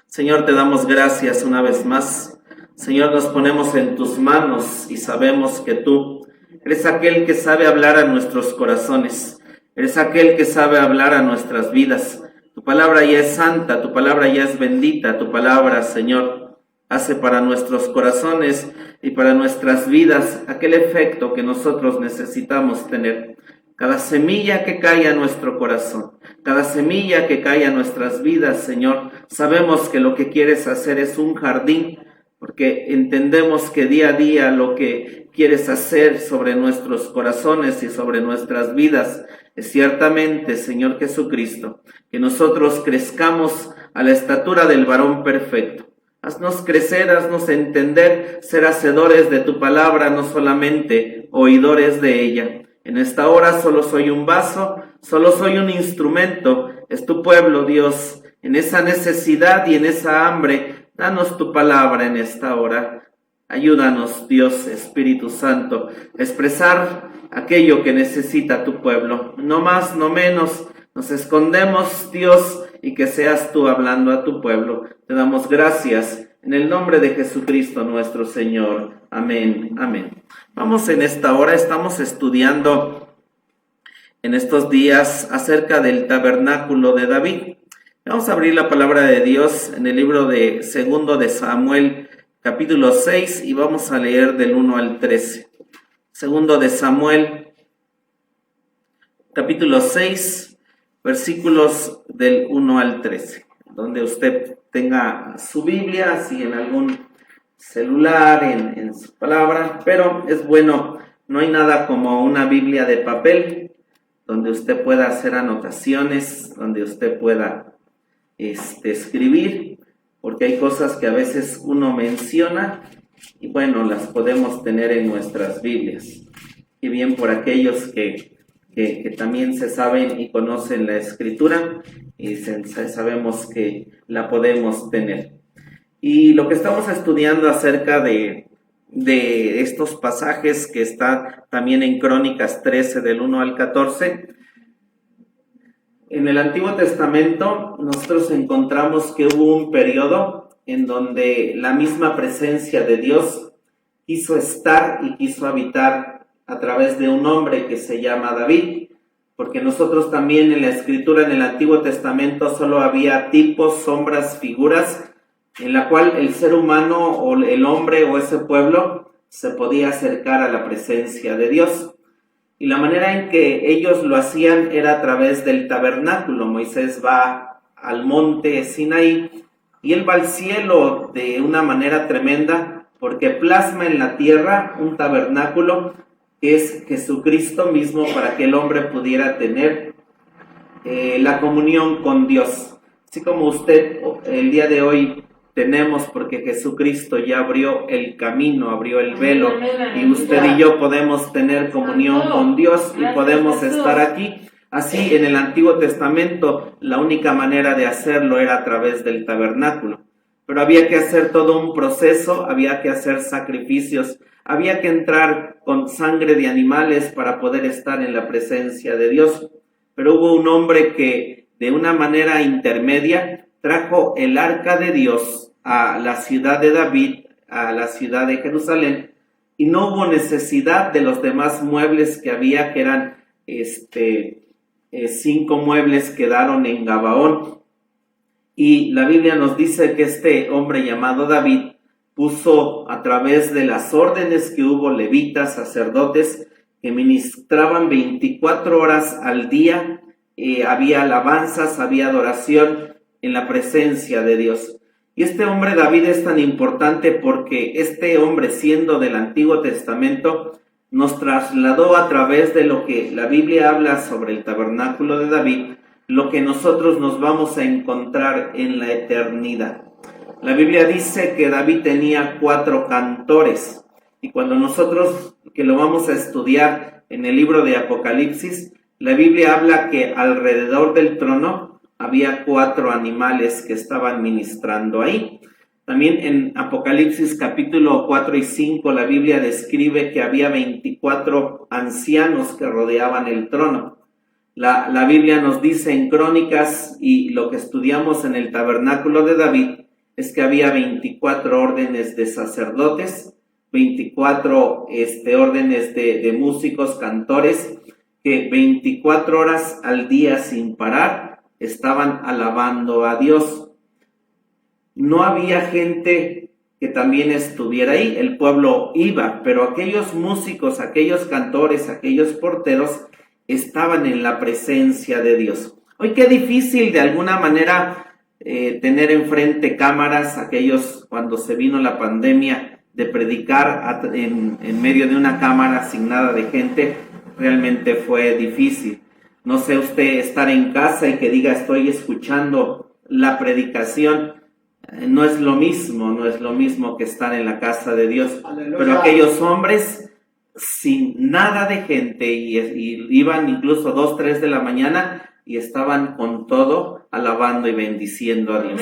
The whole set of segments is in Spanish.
Señor, te damos gracias una vez más. Señor, nos ponemos en tus manos y sabemos que tú eres aquel que sabe hablar a nuestros corazones. Eres aquel que sabe hablar a nuestras vidas. Tu palabra ya es santa, tu palabra ya es bendita. Tu palabra, Señor, hace para nuestros corazones y para nuestras vidas aquel efecto que nosotros necesitamos tener. Cada semilla que cae a nuestro corazón, cada semilla que cae a nuestras vidas, Señor, sabemos que lo que quieres hacer es un jardín, porque entendemos que día a día lo que quieres hacer sobre nuestros corazones y sobre nuestras vidas es ciertamente, Señor Jesucristo, que nosotros crezcamos a la estatura del varón perfecto. Haznos crecer, haznos entender, ser hacedores de tu palabra, no solamente oidores de ella. En esta hora solo soy un vaso, solo soy un instrumento. Es tu pueblo, Dios, en esa necesidad y en esa hambre. Danos tu palabra en esta hora. Ayúdanos, Dios, Espíritu Santo, a expresar aquello que necesita tu pueblo. No más, no menos. Nos escondemos, Dios, y que seas tú hablando a tu pueblo. Te damos gracias en el nombre de Jesucristo nuestro Señor. Amén, amén. Vamos en esta hora, estamos estudiando en estos días acerca del tabernáculo de David. Vamos a abrir la palabra de Dios en el libro de Segundo de Samuel, capítulo 6, y vamos a leer del 1 al 13. Segundo de Samuel, capítulo 6, versículos del 1 al 13. Donde usted tenga su Biblia, así en algún celular, en su palabra, pero es bueno, no hay nada como una Biblia de papel, donde usted pueda hacer anotaciones, donde usted pueda escribir, porque hay cosas que a veces uno menciona, y bueno, las podemos tener en nuestras Biblias. Y bien por aquellos que también se saben y conocen la Escritura, y sabemos que la podemos tener. Y lo que estamos estudiando acerca de estos pasajes que está también en Crónicas 13 del 1 al 14, en el Antiguo Testamento nosotros encontramos que hubo un periodo en donde la misma presencia de Dios quiso estar y quiso habitar a través de un hombre que se llama David, porque nosotros también en la Escritura, en el Antiguo Testamento, solo había tipos, sombras, figuras, en la cual el ser humano o el hombre o ese pueblo se podía acercar a la presencia de Dios. Y la manera en que ellos lo hacían era a través del tabernáculo. Moisés va al monte Sinaí y él va al cielo de una manera tremenda porque plasma en la tierra un tabernáculo que es Jesucristo mismo para que el hombre pudiera tener la comunión con Dios. Así como usted el día de hoy tenemos, porque Jesucristo ya abrió el camino, abrió el velo, y usted y yo podemos tener comunión con Dios y podemos estar aquí. Así, en el Antiguo Testamento, la única manera de hacerlo era a través del tabernáculo. Pero había que hacer todo un proceso, había que hacer sacrificios, había que entrar con sangre de animales para poder estar en la presencia de Dios. Pero hubo un hombre que, de una manera intermedia, trajo el arca de Dios a la ciudad de David, a la ciudad de Jerusalén, y no hubo necesidad de los demás muebles que había, que eran 5 muebles quedaron en Gabaón. Y la Biblia nos dice que este hombre llamado David puso a través de las órdenes que hubo levitas, sacerdotes, que ministraban 24 horas al día, había alabanzas, había adoración en la presencia de Dios. Y este hombre David es tan importante porque este hombre, siendo del Antiguo Testamento, nos trasladó a través de lo que la Biblia habla sobre el tabernáculo de David, lo que nosotros nos vamos a encontrar en la eternidad. La Biblia dice que David tenía 4 cantores, y cuando nosotros, que lo vamos a estudiar en el libro de Apocalipsis, la Biblia habla que alrededor del trono había 4 animales que estaban ministrando ahí. También en Apocalipsis capítulo 4 y 5 la Biblia describe que había 24 ancianos que rodeaban el trono. La Biblia nos dice en Crónicas, y lo que estudiamos en el tabernáculo de David, es que había 24 órdenes de sacerdotes, 24 órdenes de músicos, cantores, que 24 horas al día sin parar estaban alabando a Dios. No había gente que también estuviera ahí, el pueblo iba, pero aquellos músicos, aquellos cantores, aquellos porteros estaban en la presencia de Dios. Hoy qué difícil de alguna manera tener enfrente cámaras, aquellos cuando se vino la pandemia, de predicar en medio de una cámara sin nada de gente, realmente fue difícil. No sé usted estar en casa y que diga estoy escuchando la predicación, no es lo mismo que estar en la casa de Dios. Aleluya. Pero aquellos hombres sin nada de gente y iban incluso 2, 3 de la mañana y estaban con todo alabando y bendiciendo a Dios.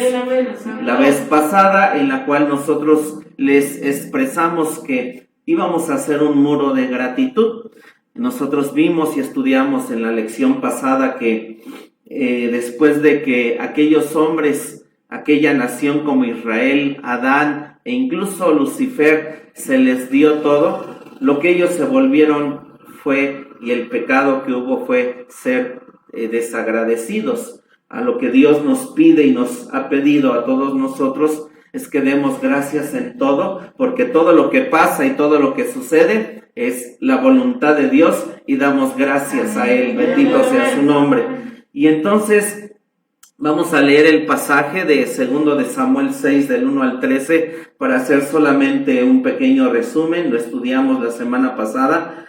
La vez pasada en la cual nosotros les expresamos que íbamos a hacer un muro de gratitud, nosotros vimos y estudiamos en la lección pasada que después de que aquellos hombres, aquella nación como Israel, Adán e incluso Lucifer se les dio todo, lo que ellos se volvieron fue, y el pecado que hubo fue ser desagradecidos. A lo que Dios nos pide y nos ha pedido a todos nosotros es que demos gracias en todo, porque todo lo que pasa y todo lo que sucede es la voluntad de Dios y damos gracias a Él, bendito sea su nombre. Y entonces vamos a leer el pasaje de 2 de Samuel 6 del 1 al 13 para hacer solamente un pequeño resumen. Lo estudiamos la semana pasada,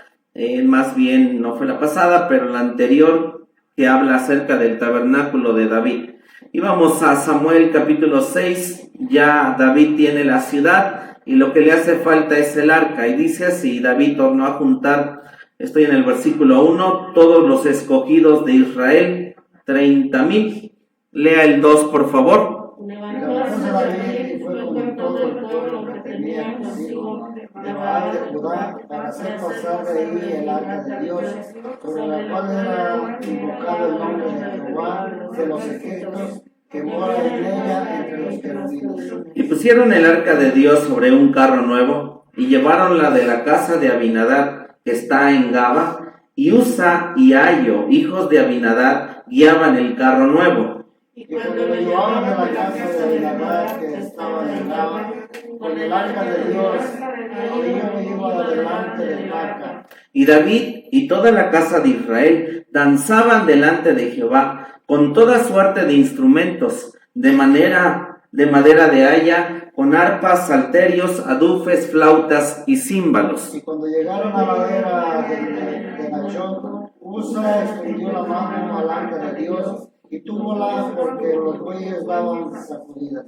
más bien no fue la pasada, pero la anterior, que habla acerca del tabernáculo de David. Y vamos a Samuel capítulo 6, ya David tiene la ciudad y lo que le hace falta es el arca. Y dice así, David tornó a juntar, estoy en el versículo 1, todos los escogidos de Israel, 30,000. Lea el 2, por favor. Levantóse David y fue con todo el pueblo que tenía consigo de Baal de Judá para hacer pasar de ahí el arca de Dios, sobre la cual era invocado el nombre de Jehová de los ejércitos, que mora en ella entre los querubines. Y pusieron el arca de Dios sobre un carro nuevo y llevaronla de la casa de Abinadab, que está en Gaba, y Usa y Ayo, hijos de Abinadab, guiaban el carro nuevo. Y cuando lo llevaban de la casa de Abinadab, que estaba en Gaba, con el arca de Dios, David iba delante del arca. Y David y toda la casa de Israel danzaban delante de Jehová con toda suerte de instrumentos, de madera de haya, con arpas, salterios, adufes, flautas y címbalos. Y cuando llegaron a la era de Nachón, Usa extendió la mano al arca de Dios y túvola porque los bueyes daban sacudidas.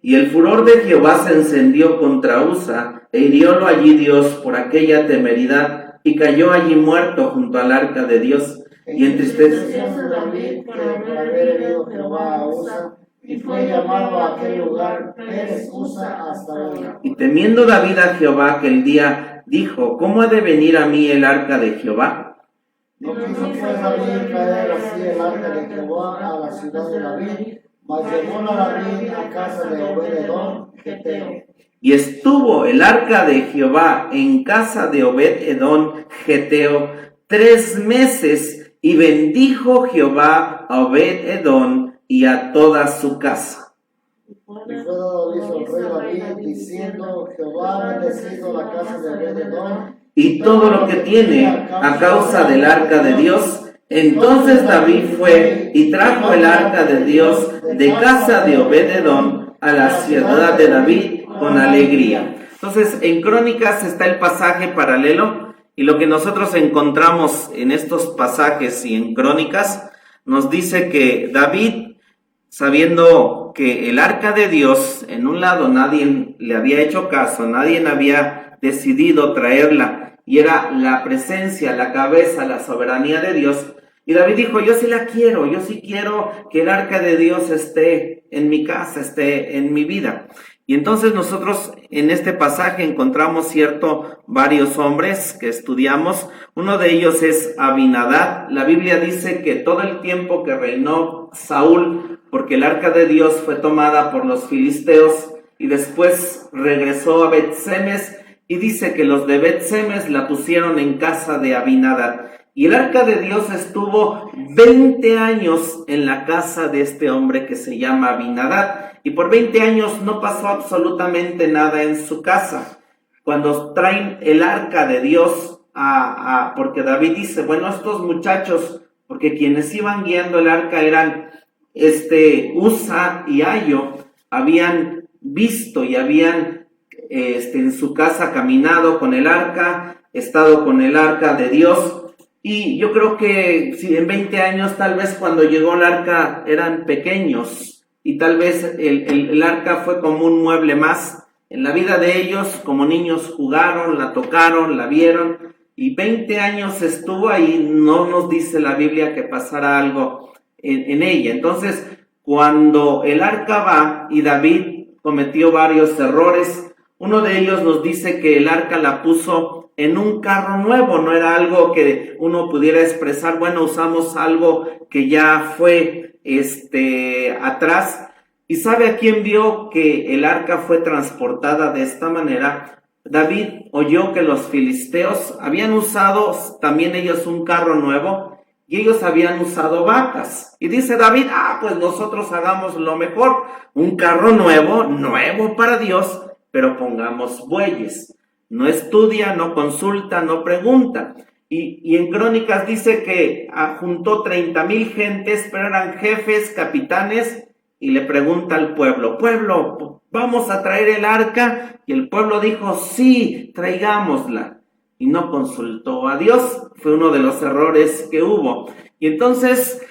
Y el furor de Jehová se encendió contra Usa, e hiriólo allí Dios por aquella temeridad, y cayó allí muerto junto al arca de Dios. Y entristeció David por haber herido Jehová a Usa, y fue llamado a aquel lugar Pérez Usa hasta hoy. Y temiendo David a Jehová aquel día, dijo, ¿cómo ha de venir a mí el arca de Jehová? No quiso pues David traer así el arca de Jehová a la ciudad de David, mas llevóla David a casa de Obed-edom, Geteo. Y estuvo el arca de Jehová en casa de Obed-edom, Geteo, 3 meses, y bendijo Jehová a Obed-edom y a toda su casa. Y fue dado aviso al rey David, diciendo, Jehová ha bendecido la casa de Obed-edom, y todo lo que tiene a causa del arca de Dios. Entonces David fue y trajo el arca de Dios de casa de Obed-edom a la ciudad de David con alegría. Entonces en Crónicas está el pasaje paralelo, y lo que nosotros encontramos en estos pasajes y en Crónicas nos dice que David, sabiendo que el arca de Dios, en un lado nadie le había hecho caso, nadie había decidido traerla, y era la presencia, la cabeza, la soberanía de Dios. Y David dijo, yo sí la quiero, yo sí quiero que el arca de Dios esté en mi casa, esté en mi vida. Y entonces nosotros en este pasaje encontramos varios hombres que estudiamos. Uno de ellos es Abinadab. La Biblia dice que todo el tiempo que reinó Saúl porque el arca de Dios fue tomada por los filisteos y después regresó a Bet-Semes, y dice que los de Bet-Semes la pusieron en casa de Abinadab. Y el arca de Dios estuvo 20 años en la casa de este hombre que se llama Abinadab, y por 20 años no pasó absolutamente nada en su casa. Cuando traen el arca de Dios porque David dice, bueno, estos muchachos, porque quienes iban guiando el arca eran Usa y Ayo, habían visto y habían en su casa caminado con el arca, estado con el arca de Dios. Y yo creo que si en 20 años, tal vez cuando llegó el arca eran pequeños, y tal vez el arca fue como un mueble más en la vida de ellos. Como niños jugaron, la tocaron, la vieron, y 20 años estuvo ahí. No nos dice la Biblia que pasara algo en ella. Entonces, cuando el arca va, y David cometió varios errores, uno de ellos nos dice que el arca la puso en un carro nuevo. No era algo que uno pudiera expresar, bueno, usamos algo que ya fue atrás. ¿Y sabe a quién vio que el arca fue transportada de esta manera? David oyó que los filisteos habían usado también ellos un carro nuevo, y ellos habían usado vacas. Y dice David, pues nosotros hagamos lo mejor, un carro nuevo para Dios, pero pongamos bueyes. No estudia, no consulta, no pregunta. Y en Crónicas dice que juntó 30,000 gentes, pero eran jefes, capitanes, y le pregunta al pueblo, ¿vamos a traer el arca? Y el pueblo dijo, sí, traigámosla. Y no consultó a Dios. Fue uno de los errores que hubo. Y entonces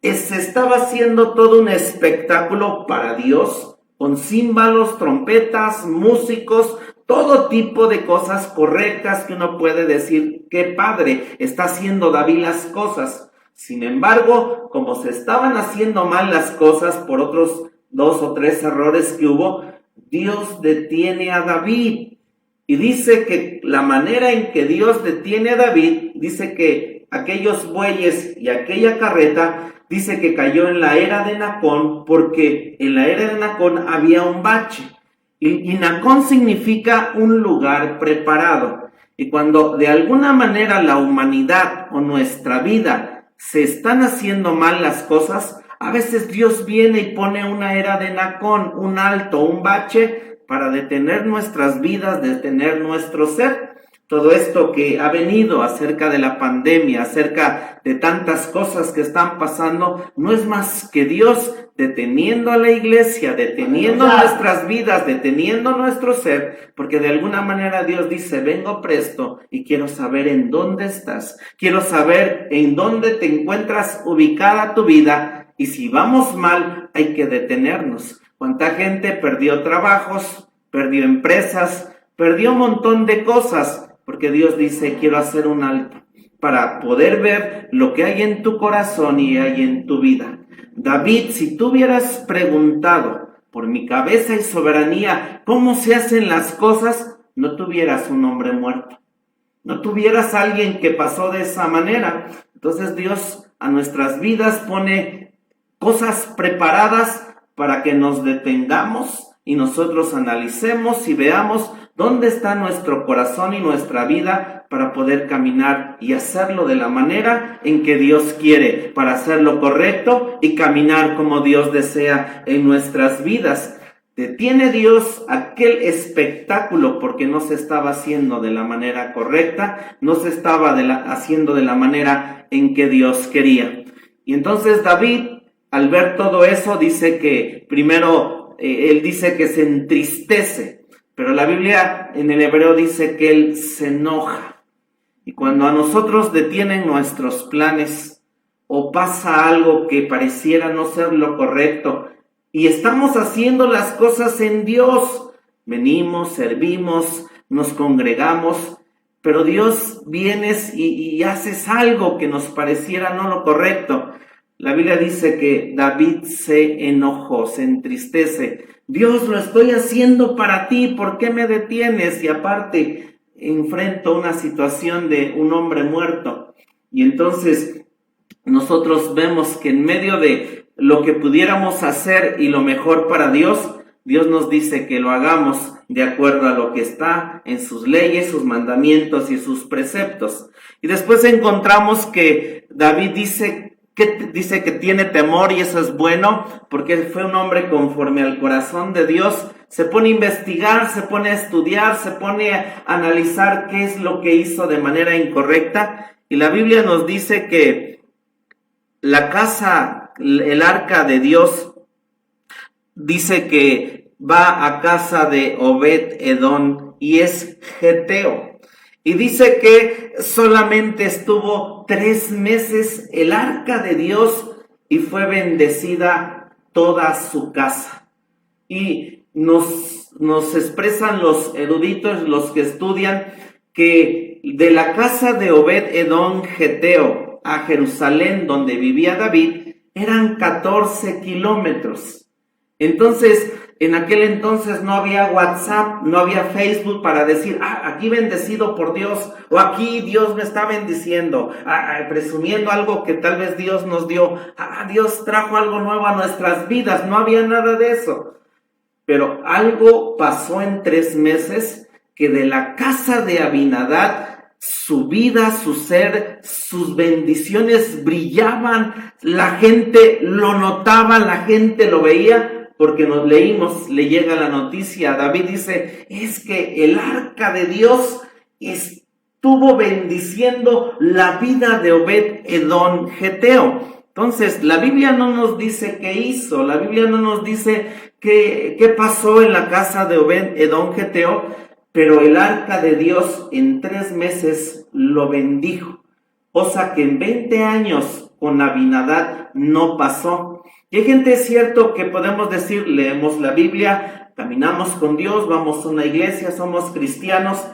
se estaba haciendo todo un espectáculo para Dios, con címbalos, trompetas, músicos, todo tipo de cosas correctas que uno puede decir, qué padre, está haciendo David las cosas. Sin embargo, como se estaban haciendo mal las cosas por otros 2 o 3 errores que hubo, Dios detiene a David. Y dice que la manera en que Dios detiene a David, dice que aquellos bueyes y aquella carreta, dice que cayó en la era de Nacón, porque en la era de Nacón había un bache. Y Nacón significa un lugar preparado. Y cuando de alguna manera la humanidad o nuestra vida se están haciendo mal las cosas, a veces Dios viene y pone una era de Nacón, un alto, un bache, para detener nuestras vidas, detener nuestro ser. Todo esto que ha venido acerca de la pandemia, acerca de tantas cosas que están pasando, no es más que Dios deteniendo a la iglesia, deteniendo nuestras vidas, deteniendo nuestro ser, porque de alguna manera Dios dice, vengo presto y quiero saber en dónde estás, quiero saber en dónde te encuentras ubicada tu vida, y si vamos mal hay que detenernos. ¿Cuánta gente perdió trabajos, perdió empresas, perdió un montón de cosas? Porque Dios dice, quiero hacer un alto para poder ver lo que hay en tu corazón y hay en tu vida. David, si tú hubieras preguntado por mi cabeza y soberanía cómo se hacen las cosas, no tuvieras un hombre muerto, no tuvieras alguien que pasó de esa manera. Entonces Dios a nuestras vidas pone cosas preparadas para que nos detengamos y nosotros analicemos y veamos dónde está nuestro corazón y nuestra vida para poder caminar y hacerlo de la manera en que Dios quiere, para hacer lo correcto y caminar como Dios desea en nuestras vidas. Detiene Dios aquel espectáculo porque no se estaba haciendo de la manera correcta, no se estaba haciendo de la manera en que Dios quería. Y entonces David, al ver todo eso, dice que primero, él dice que se entristece. Pero la Biblia en el hebreo dice que él se enoja. Y cuando a nosotros detienen nuestros planes o pasa algo que pareciera no ser lo correcto y estamos haciendo las cosas en Dios, venimos, servimos, nos congregamos, pero Dios vienes y haces algo que nos pareciera no lo correcto. La Biblia dice que David se enojó, se entristece. Dios, lo estoy haciendo para ti, ¿por qué me detienes? Y aparte, enfrento una situación de un hombre muerto. Y entonces nosotros vemos que en medio de lo que pudiéramos hacer y lo mejor para Dios, Dios nos dice que lo hagamos de acuerdo a lo que está en sus leyes, sus mandamientos y sus preceptos. Y después encontramos que David dice que tiene temor, y eso es bueno, porque fue un hombre conforme al corazón de Dios. Se pone a investigar, se pone a estudiar, se pone a analizar qué es lo que hizo de manera incorrecta. Y la Biblia nos dice que la casa, el arca de Dios, dice que va a casa de Obed-Edom y es geteo. Y dice que solamente estuvo 3 meses el arca de Dios y fue bendecida toda su casa. Y nos expresan los eruditos, los que estudian, que de la casa de Obed-Edom geteo a Jerusalén, donde vivía David, eran 14 kilómetros. Entonces, en aquel entonces no había WhatsApp, no había Facebook para decir, aquí bendecido por Dios, o aquí Dios me está bendiciendo, presumiendo algo que tal vez Dios nos dio, Dios trajo algo nuevo a nuestras vidas. No había nada de eso. Pero algo pasó en 3 meses, que de la casa de Abinadab, su vida, su ser, sus bendiciones brillaban, la gente lo notaba, la gente lo veía, porque nos leímos, le llega la noticia, David dice, es que el arca de Dios estuvo bendiciendo la vida de Obed-Edom geteo. Entonces, la Biblia no nos dice qué hizo, la Biblia no nos dice qué pasó en la casa de Obed-Edom geteo, pero el arca de Dios en 3 meses lo bendijo, cosa que en 20 años con Abinadab no pasó. Y hay gente, es cierto, que podemos decir, leemos la Biblia, caminamos con Dios, vamos a una iglesia, somos cristianos,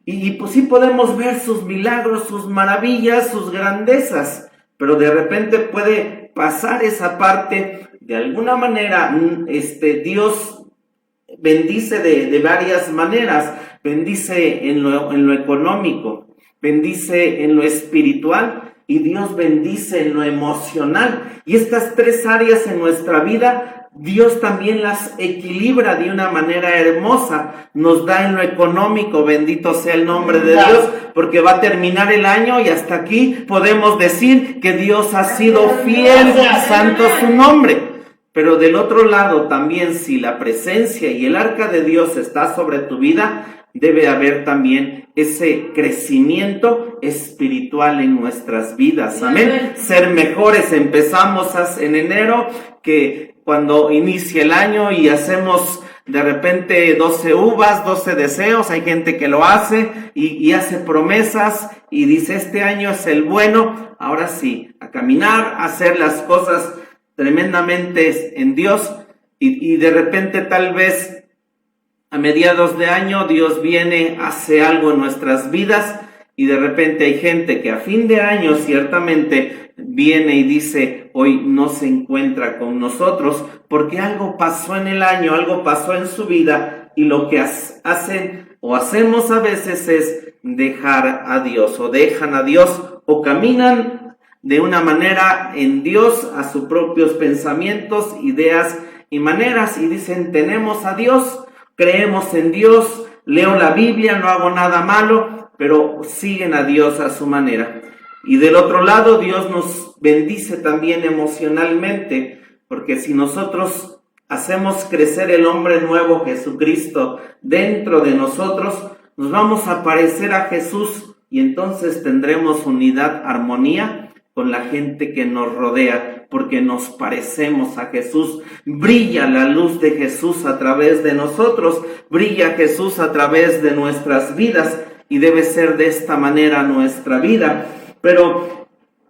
y pues sí podemos ver sus milagros, sus maravillas, sus grandezas, pero de repente puede pasar esa parte. De alguna manera, Dios bendice de varias maneras, bendice en lo económico, bendice en lo espiritual, y Dios bendice en lo emocional. Y estas 3 áreas en nuestra vida, Dios también las equilibra de una manera hermosa. Nos da en lo económico, bendito sea el nombre de Dios, porque va a terminar el año y hasta aquí podemos decir que Dios ha sido fiel, santo su nombre. Pero del otro lado también, si la presencia y el arca de Dios está sobre tu vida, debe haber también ese crecimiento espiritual en nuestras vidas. Amén. Ser mejores. Empezamos en enero, que cuando inicia el año y hacemos de repente 12 uvas, 12 deseos. Hay gente que lo hace y hace promesas y dice, este año es el bueno. Ahora sí, a caminar, a hacer las cosas tremendamente en Dios, y de repente tal vez a mediados de año Dios viene, hace algo en nuestras vidas, y de repente hay gente que a fin de año ciertamente viene y dice, hoy no se encuentra con nosotros porque algo pasó en el año, algo pasó en su vida, y lo que hacen o hacemos a veces es dejar a Dios, o dejan a Dios, o caminan de una manera en Dios a sus propios pensamientos, ideas y maneras, y dicen, tenemos a Dios, creemos en Dios, leo la Biblia, no hago nada malo, pero siguen a Dios a su manera. Y del otro lado, Dios nos bendice también emocionalmente, porque si nosotros hacemos crecer el hombre nuevo, Jesucristo, dentro de nosotros, nos vamos a parecer a Jesús, y entonces tendremos unidad, armonía con la gente que nos rodea, porque nos parecemos a Jesús. Brilla la luz de Jesús a través de nosotros, brilla Jesús a través de nuestras vidas, y debe ser de esta manera nuestra vida. Pero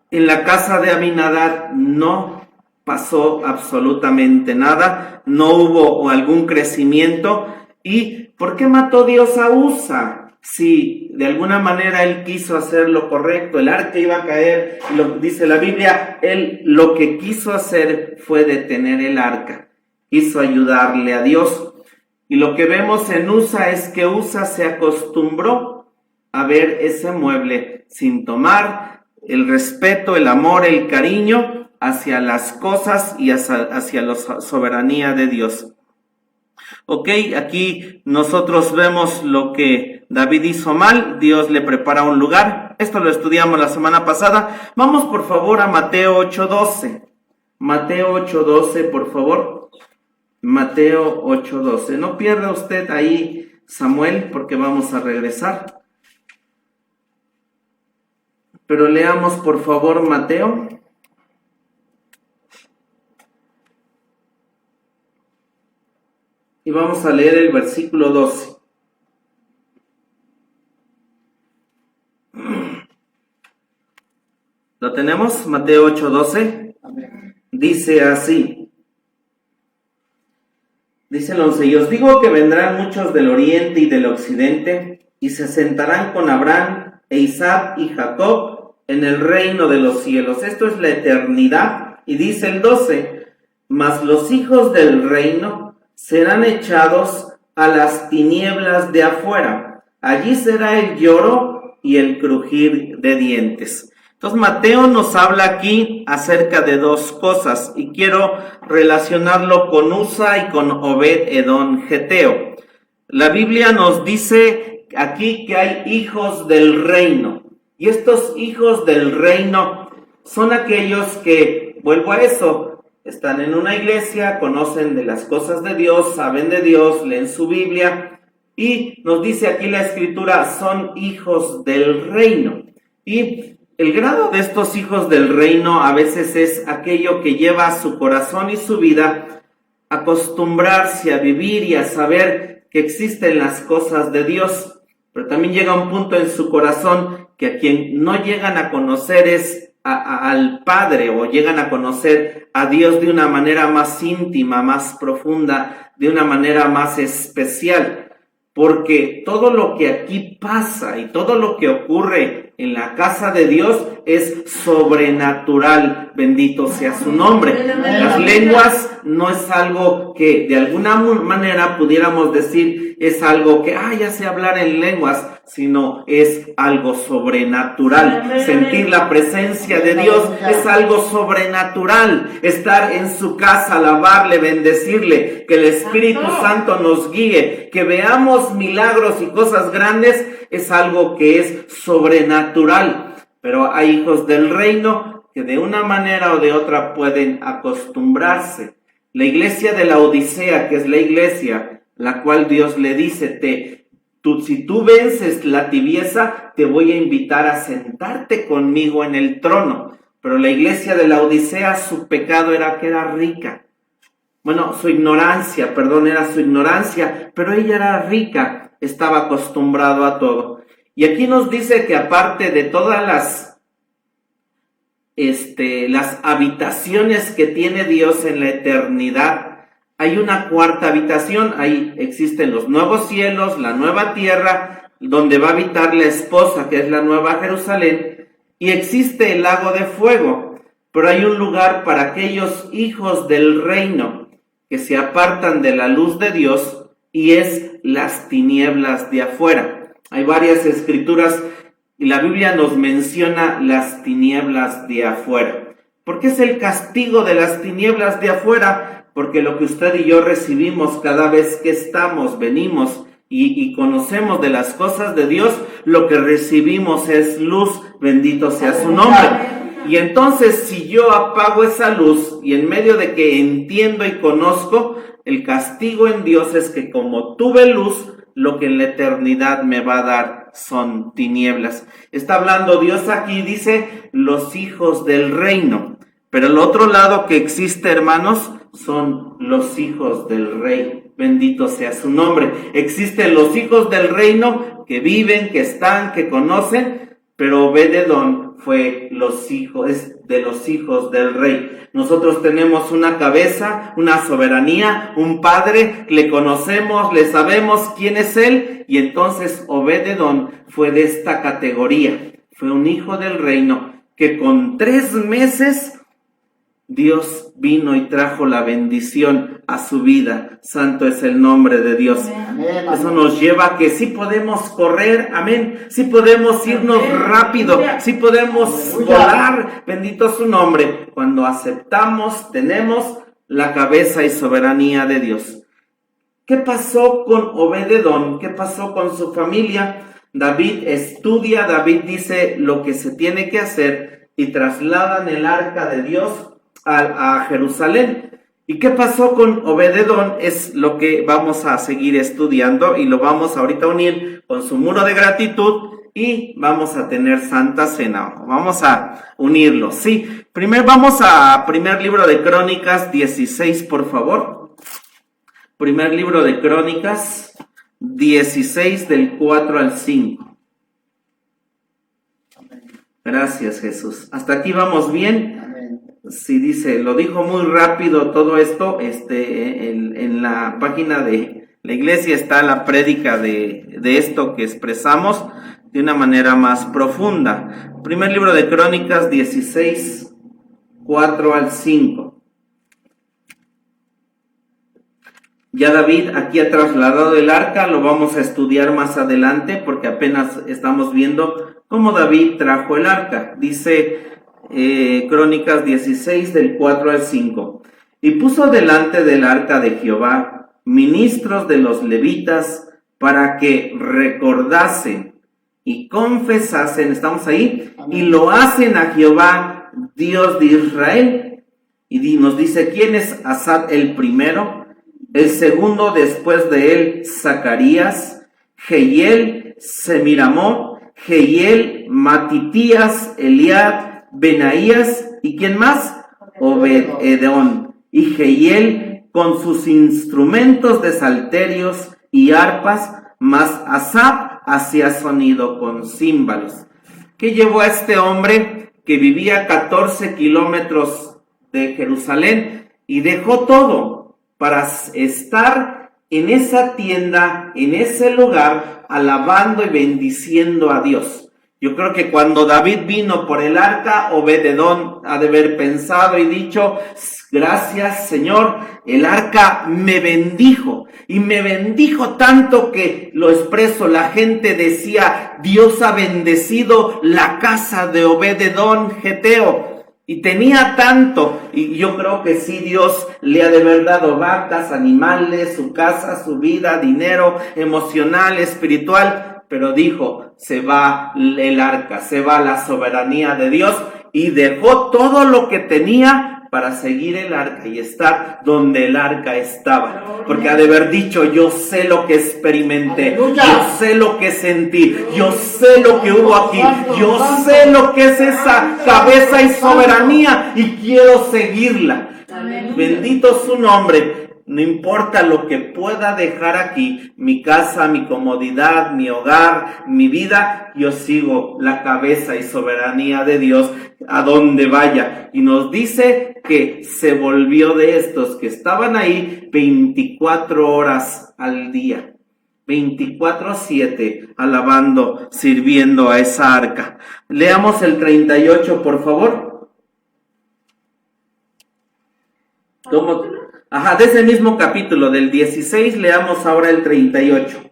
en la casa de Abinadab no pasó absolutamente nada, no hubo algún crecimiento. ¿Y por qué mató Dios a Usa? Si de alguna manera él quiso hacer lo correcto, el arca iba a caer, y lo dice la Biblia, él lo que quiso hacer fue detener el arca, quiso ayudarle a Dios. Y lo que vemos en Usa es que Usa se acostumbró a ver ese mueble sin tomar el respeto, el amor, el cariño hacia las cosas y hacia la soberanía de Dios. Ok, aquí nosotros vemos lo que David hizo mal, Dios le prepara un lugar. Esto lo estudiamos la semana pasada. Vamos por favor a Mateo 8:12. Mateo 8:12, por favor. Mateo 8:12. No pierda usted ahí, Samuel, porque vamos a regresar. Pero leamos por favor Mateo. Y vamos a leer el versículo 12. ¿Lo tenemos? Mateo 8:12. Dice así. Dice el 11. Y os digo que vendrán muchos del oriente y del occidente, y se sentarán con Abraham e Isaac y Jacob en el reino de los cielos. Esto es la eternidad. Y dice el 12. Mas los hijos del reino serán echados a las tinieblas de afuera. Allí será el lloro y el crujir de dientes. Entonces Mateo nos habla aquí acerca de dos cosas y quiero relacionarlo con Usa y con Obed-Edom Geteo. La Biblia nos dice aquí que hay hijos del reino y estos hijos del reino son aquellos que, vuelvo a eso, están en una iglesia, conocen de las cosas de Dios, saben de Dios, leen su Biblia y nos dice aquí la escritura, son hijos del reino. Y el grado de estos hijos del reino a veces es aquello que lleva a su corazón y su vida a acostumbrarse a vivir y a saber que existen las cosas de Dios. Pero también llega un punto en su corazón que a quien no llegan a conocer es al Padre o llegan a conocer a Dios de una manera más íntima, más profunda, de una manera más especial, porque todo lo que aquí pasa y todo lo que ocurre en la casa de Dios es sobrenatural, bendito sea su nombre. Las lenguas no es algo que de alguna manera pudiéramos decir es algo que, ya sé hablar en lenguas, sino es algo sobrenatural. Sentir la presencia de Dios es algo sobrenatural. Estar en su casa, alabarle, bendecirle, que el Espíritu Santo nos guíe, que veamos milagros y cosas grandes, es algo que es sobrenatural. Pero hay hijos del reino que de una manera o de otra pueden acostumbrarse. La iglesia de la Odisea, que es la iglesia la cual Dios le dice, si tú vences la tibieza, te voy a invitar a sentarte conmigo en el trono. Pero la iglesia de la Odisea, su pecado era que era rica. Bueno, su ignorancia, pero ella era rica, estaba acostumbrado a todo. Y aquí nos dice que aparte de todas las habitaciones que tiene Dios en la eternidad, hay una cuarta habitación. Ahí existen los nuevos cielos, la nueva tierra, donde va a habitar la esposa, que es la nueva Jerusalén, y existe el lago de fuego. Pero hay un lugar para aquellos hijos del reino que se apartan de la luz de Dios, y es las tinieblas de afuera. Hay varias escrituras y la Biblia nos menciona las tinieblas de afuera. ¿Por qué es el castigo de las tinieblas de afuera? Porque lo que usted y yo recibimos cada vez que venimos y conocemos de las cosas de Dios, lo que recibimos es luz, bendito sea su nombre. Y entonces si yo apago esa luz y en medio de que entiendo y conozco, el castigo en Dios es que como tuve luz, lo que en la eternidad me va a dar son tinieblas. Está hablando Dios aquí, dice, los hijos del reino. Pero el otro lado que existe, hermanos, son los hijos del rey. Bendito sea su nombre. Existen los hijos del reino que viven, que están, que conocen, pero Obed-Edom fue de los hijos del rey. Nosotros tenemos una cabeza, una soberanía, un padre, le conocemos, le sabemos quién es él, y entonces Obed-Edom fue de esta categoría. Fue un hijo del reino que con 3 meses Dios vino y trajo la bendición a su vida. Santo es el nombre de Dios. Amén. Eso nos lleva a que sí podemos correr, amén, sí podemos irnos rápido, sí podemos volar, bendito su nombre, cuando aceptamos, tenemos la cabeza y soberanía de Dios. ¿Qué pasó con Obed-edom? ¿Qué pasó con su familia? David estudia, David dice lo que se tiene que hacer y trasladan el arca de Dios a Jerusalén. ¿Y qué pasó con Obed-edom? Es lo que vamos a seguir estudiando y lo vamos ahorita a unir con su muro de gratitud y vamos a tener Santa Cena. Vamos a unirlo, sí. Primero vamos a primer libro de Crónicas 16, por favor. Primer libro de Crónicas 16 del 4 al 5. Gracias, Jesús. Hasta aquí vamos bien. Sí, dice, lo dijo muy rápido todo esto, en la página de la iglesia está la prédica de esto que expresamos de una manera más profunda. Primer libro de Crónicas 16, 4 al 5. Ya David aquí ha trasladado el arca, lo vamos a estudiar más adelante porque apenas estamos viendo cómo David trajo el arca. Dice Crónicas 16 del 4 al 5. Y puso delante del arca de Jehová ministros de los levitas para que recordasen y confesasen, estamos ahí, y lo hacen a Jehová, Dios de Israel. Y nos dice quién es Asaf el primero, el segundo después de él Zacarías, Jehiel, Semiramot, Jehiel, Matitías, Eliab, Benaías, ¿y quién más? Obed-edom. Y Jehiel con sus instrumentos de salterios y arpas, mas Asaf hacía sonido con címbalos. ¿Qué llevó a este hombre que vivía 14 kilómetros de Jerusalén y dejó todo para estar en esa tienda, en ese lugar, alabando y bendiciendo a Dios? Yo creo que cuando David vino por el arca, Obed-edom ha de haber pensado y dicho, gracias Señor, el arca me bendijo, y me bendijo tanto que lo expreso, la gente decía, Dios ha bendecido la casa de Obed-edom geteo, y tenía tanto, y yo creo que sí, Dios le ha de haber dado vacas, animales, su casa, su vida, dinero emocional, espiritual, pero dijo, se va el arca, se va la soberanía de Dios, y dejó todo lo que tenía para seguir el arca y estar donde el arca estaba, porque ha de haber dicho, yo sé lo que experimenté, yo sé lo que sentí, yo sé lo que hubo aquí, yo sé lo que es esa cabeza y soberanía, y quiero seguirla. Bendito su nombre. No importa lo que pueda dejar aquí, mi casa, mi comodidad, mi hogar, mi vida, yo sigo la cabeza y soberanía de Dios a donde vaya. Y nos dice que se volvió de estos que estaban ahí 24 horas al día, 24/7, alabando, sirviendo a esa arca. Leamos el 38, por favor. ¿Cómo? Ajá, de ese mismo capítulo, del 16, leamos ahora el 38.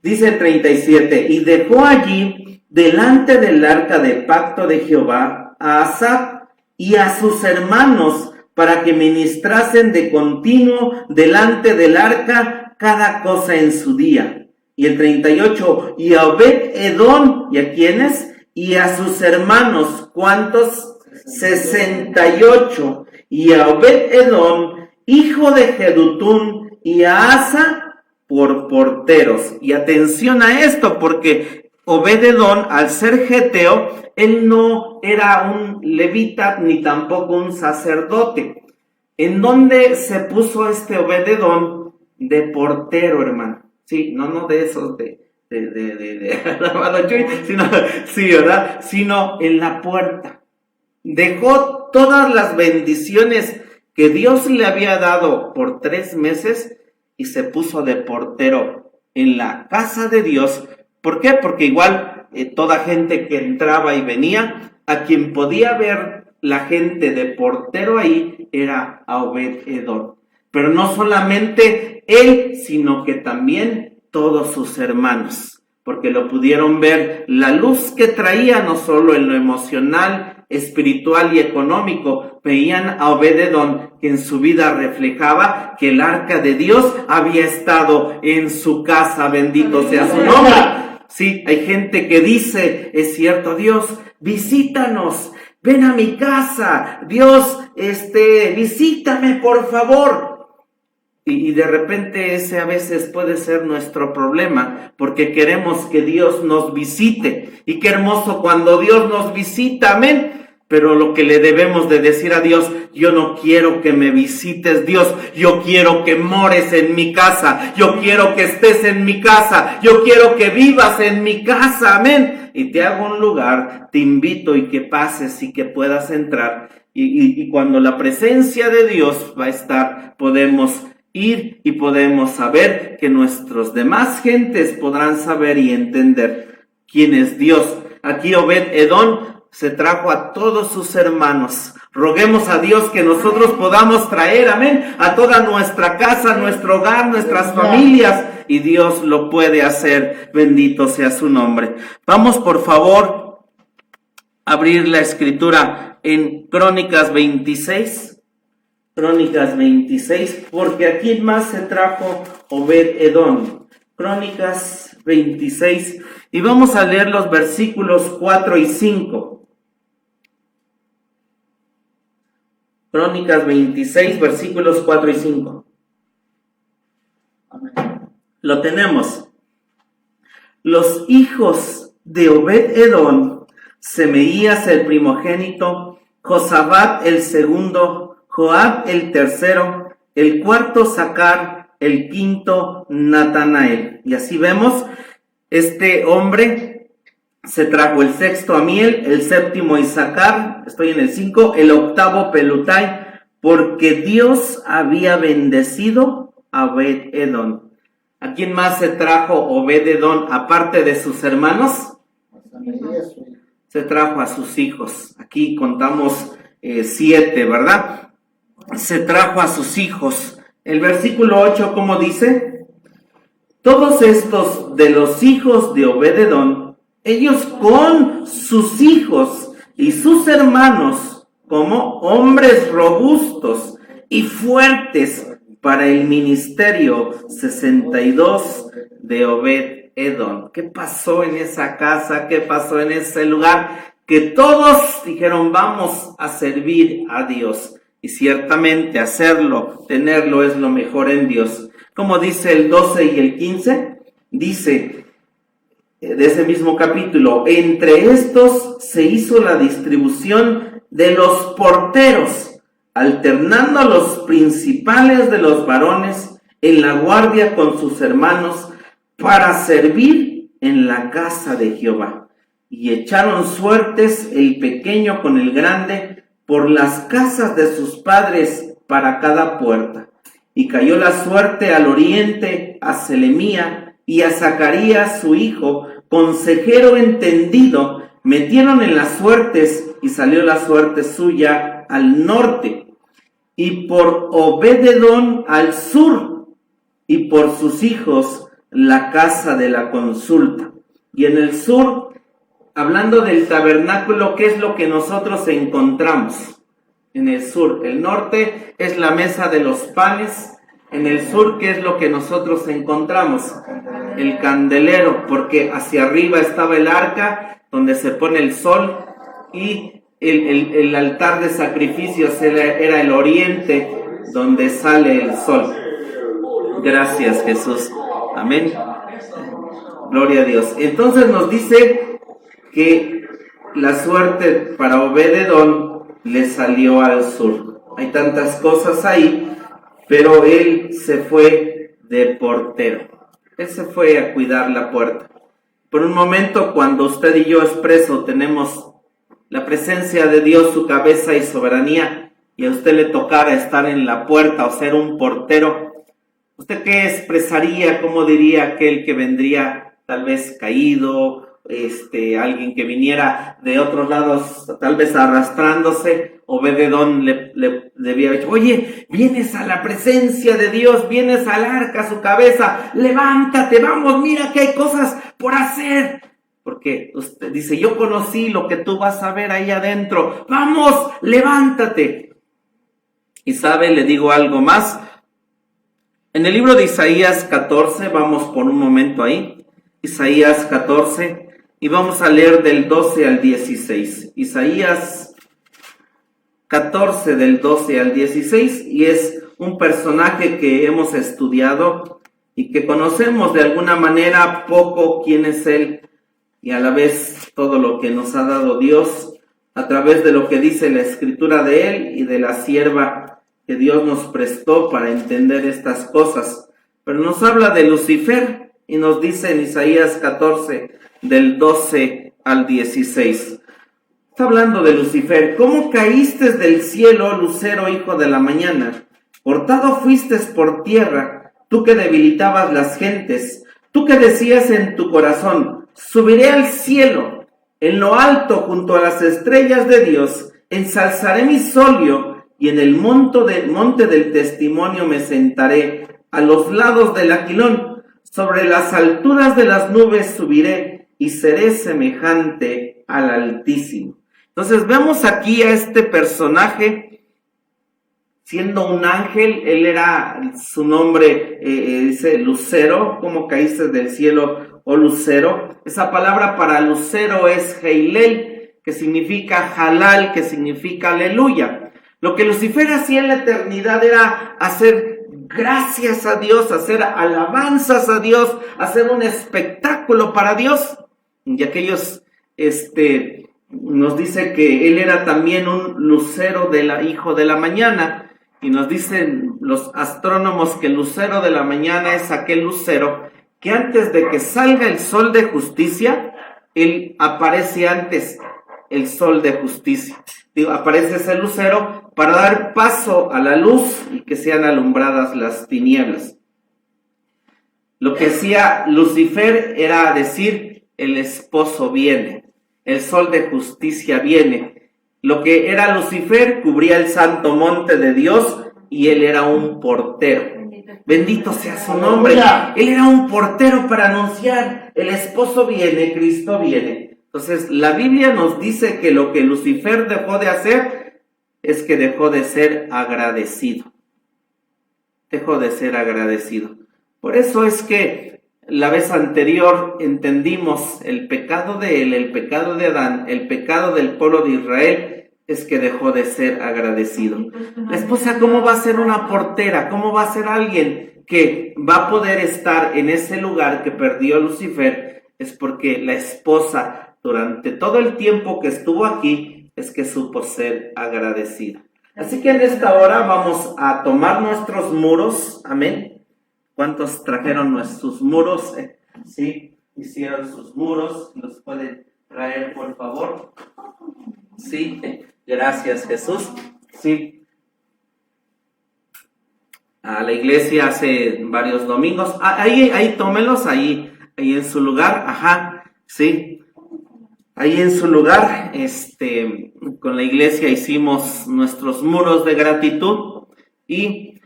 Dice el 37, y dejó allí, delante del arca de pacto de Jehová, a Asaf y a sus hermanos, para que ministrasen de continuo delante del arca cada cosa en su día. Y el 38, y a Obed-edom, ¿y a quiénes? Y a sus hermanos, ¿cuántos? 68. Y a Obed-edom, hijo de Jedutún, y a Asa por porteros. Y atención a esto, porque Obed-edom, al ser geteo, él no era un levita ni tampoco un sacerdote. ¿En dónde se puso este Obed-edom? De portero, hermano. Sí, no de esos sino, sí, ¿verdad? Sino en la puerta. Dejó todas las bendiciones que Dios le había dado por 3 meses y se puso de portero en la casa de Dios. ¿Por qué? Porque igual toda gente que entraba y venía, a quien podía ver la gente de portero ahí era a Obed-Edom. Pero no solamente él, sino que también todos sus hermanos, porque lo pudieron ver, la luz que traía no solo en lo emocional, espiritual y económico, veían a Obed-Edom que en su vida reflejaba que el arca de Dios había estado en su casa, bendito sea su nombre. Sí, hay gente que dice, es cierto, Dios, visítanos, ven a mi casa, Dios, visítame por favor. Y de repente ese a veces puede ser nuestro problema, porque queremos que Dios nos visite. Y qué hermoso cuando Dios nos visita, amén. Pero lo que le debemos de decir a Dios, yo no quiero que me visites, Dios, yo quiero que mores en mi casa, yo quiero que estés en mi casa, yo quiero que vivas en mi casa, amén. Y te hago un lugar, te invito y que pases y que puedas entrar. Y cuando la presencia de Dios va a estar, podemos ir y podemos saber que nuestros demás gentes podrán saber y entender quién es Dios. Aquí Obed-Edom se trajo a todos sus hermanos. Roguemos a Dios que nosotros podamos traer, amén, a toda nuestra casa, nuestro hogar, nuestras familias, y Dios lo puede hacer. Bendito sea su nombre. Vamos, por favor, a abrir la escritura en Crónicas 26. Crónicas 26, porque ¿a quién más se trajo Obed-Edom? Crónicas 26, y vamos a leer los versículos 4 y 5. Crónicas 26, versículos 4 y 5. Amén. Lo tenemos. Los hijos de Obed-Edom, Semeías el primogénito, Josabad el segundo, Joab el tercero, el cuarto Sacar, el quinto Natanael. Y así vemos, este hombre se trajo el sexto Amiel, el séptimo Isacar, estoy en el 5, el octavo Pelutai, porque Dios había bendecido a Obed-Edom. ¿A quién más se trajo Obed-Edom aparte de sus hermanos? Se trajo a sus hijos. Aquí contamos 7, ¿verdad? Se trajo a sus hijos. El versículo 8, ¿cómo dice? Todos estos de los hijos de Obed-Edom, ellos con sus hijos y sus hermanos, como hombres robustos y fuertes para el ministerio, 62 de Obed-Edom. ¿Qué pasó en esa casa? ¿Qué pasó en ese lugar? Que todos dijeron, vamos a servir a Dios. Y ciertamente hacerlo, tenerlo es lo mejor en Dios. Como dice el 12 y el 15, dice de ese mismo capítulo, entre estos se hizo la distribución de los porteros, alternando a los principales de los varones en la guardia con sus hermanos para servir en la casa de Jehová. Y echaron suertes el pequeño con el grande por las casas de sus padres para cada puerta. Y cayó la suerte al oriente a Selemía y a Zacarías su hijo, consejero entendido, metieron en las suertes y salió la suerte suya al norte. Y por Obed-Edom al sur, y por sus hijos la casa de la consulta. Y en el sur, hablando del tabernáculo, ¿qué es lo que nosotros encontramos? En el sur, el norte es la mesa de los panes. En el sur, ¿qué es lo que nosotros encontramos? El candelero, porque hacia arriba estaba el arca, donde se pone el sol, y el altar de sacrificios era el oriente, donde sale el sol. Gracias, Jesús. Amén. Gloria a Dios. Entonces nos dice que la suerte para Obed-Edom le salió al sur. Hay tantas cosas ahí, pero él se fue de portero. Él se fue a cuidar la puerta. Por un momento, cuando usted y yo expreso tenemos la presencia de Dios, su cabeza y soberanía, y a usted le tocara estar en la puerta o ser un portero, ¿usted qué expresaría? ¿Cómo diría aquel que vendría tal vez caído, alguien que viniera de otros lados, tal vez arrastrándose, Obed-Edom le debía haber dicho: oye, vienes a la presencia de Dios, vienes al arca, a su cabeza, levántate, vamos, mira que hay cosas por hacer. Porque usted dice: yo conocí lo que tú vas a ver ahí adentro, vamos, levántate. Y sabe, le digo algo más. En el libro de Isaías 14, vamos por un momento ahí, Isaías 14, y vamos a leer del 12 al 16. Isaías 14 del 12 al 16, y es un personaje que hemos estudiado y que conocemos de alguna manera poco quién es él, y a la vez todo lo que nos ha dado Dios a través de lo que dice la escritura de él y de la sierva que Dios nos prestó para entender estas cosas. Pero nos habla de Lucifer y nos dice en Isaías 14 del 12 al 16. Está hablando de Lucifer. ¿Cómo caíste del cielo, lucero, hijo de la mañana? Cortado fuiste por tierra, tú que debilitabas las gentes, tú que decías en tu corazón: subiré al cielo, en lo alto junto a las estrellas de Dios, ensalzaré mi solio, y en el monte del testimonio me sentaré, a los lados del aquilón, sobre las alturas de las nubes subiré, y seré semejante al Altísimo. Entonces vemos aquí a este personaje siendo un ángel. Él era, su nombre dice Lucero. ¿Cómo caíste del cielo, oh Lucero? Esa palabra para Lucero es Heilel, que significa Halal, que significa aleluya. Lo que Lucifer hacía en la eternidad era hacer gracias a Dios, hacer alabanzas a Dios, hacer un espectáculo para Dios. Y aquellos, nos dice que él era también un lucero hijo de la mañana, y nos dicen los astrónomos que el lucero de la mañana es aquel lucero que antes de que salga el sol de justicia, él aparece antes, el sol de justicia. Aparece ese lucero para dar paso a la luz y que sean alumbradas las tinieblas. Lo que hacía Lucifer era decir: el esposo viene, el sol de justicia viene. Lo que era Lucifer cubría el santo monte de Dios y él era un portero. Bendito sea su nombre. Él era un portero para anunciar: el esposo viene, Cristo viene. Entonces la Biblia nos dice que lo que Lucifer dejó de hacer es que dejó de ser agradecido. Dejó de ser agradecido. Por eso es que la vez anterior entendimos el pecado de él, el pecado de Adán, el pecado del pueblo de Israel, es que dejó de ser agradecido. La esposa, ¿cómo va a ser una portera? ¿Cómo va a ser alguien que va a poder estar en ese lugar que perdió Lucifer? Es porque la esposa, durante todo el tiempo que estuvo aquí, es que supo ser agradecida. Así que en esta hora vamos a tomar nuestros muros. Amén. ¿Cuántos trajeron sus muros? Sí, hicieron sus muros. ¿Los pueden traer, por favor? Sí, gracias, Jesús. Sí. A la iglesia hace varios domingos. Ahí tómelos, ahí en su lugar. Ajá, sí. Ahí en su lugar, con la iglesia hicimos nuestros muros de gratitud y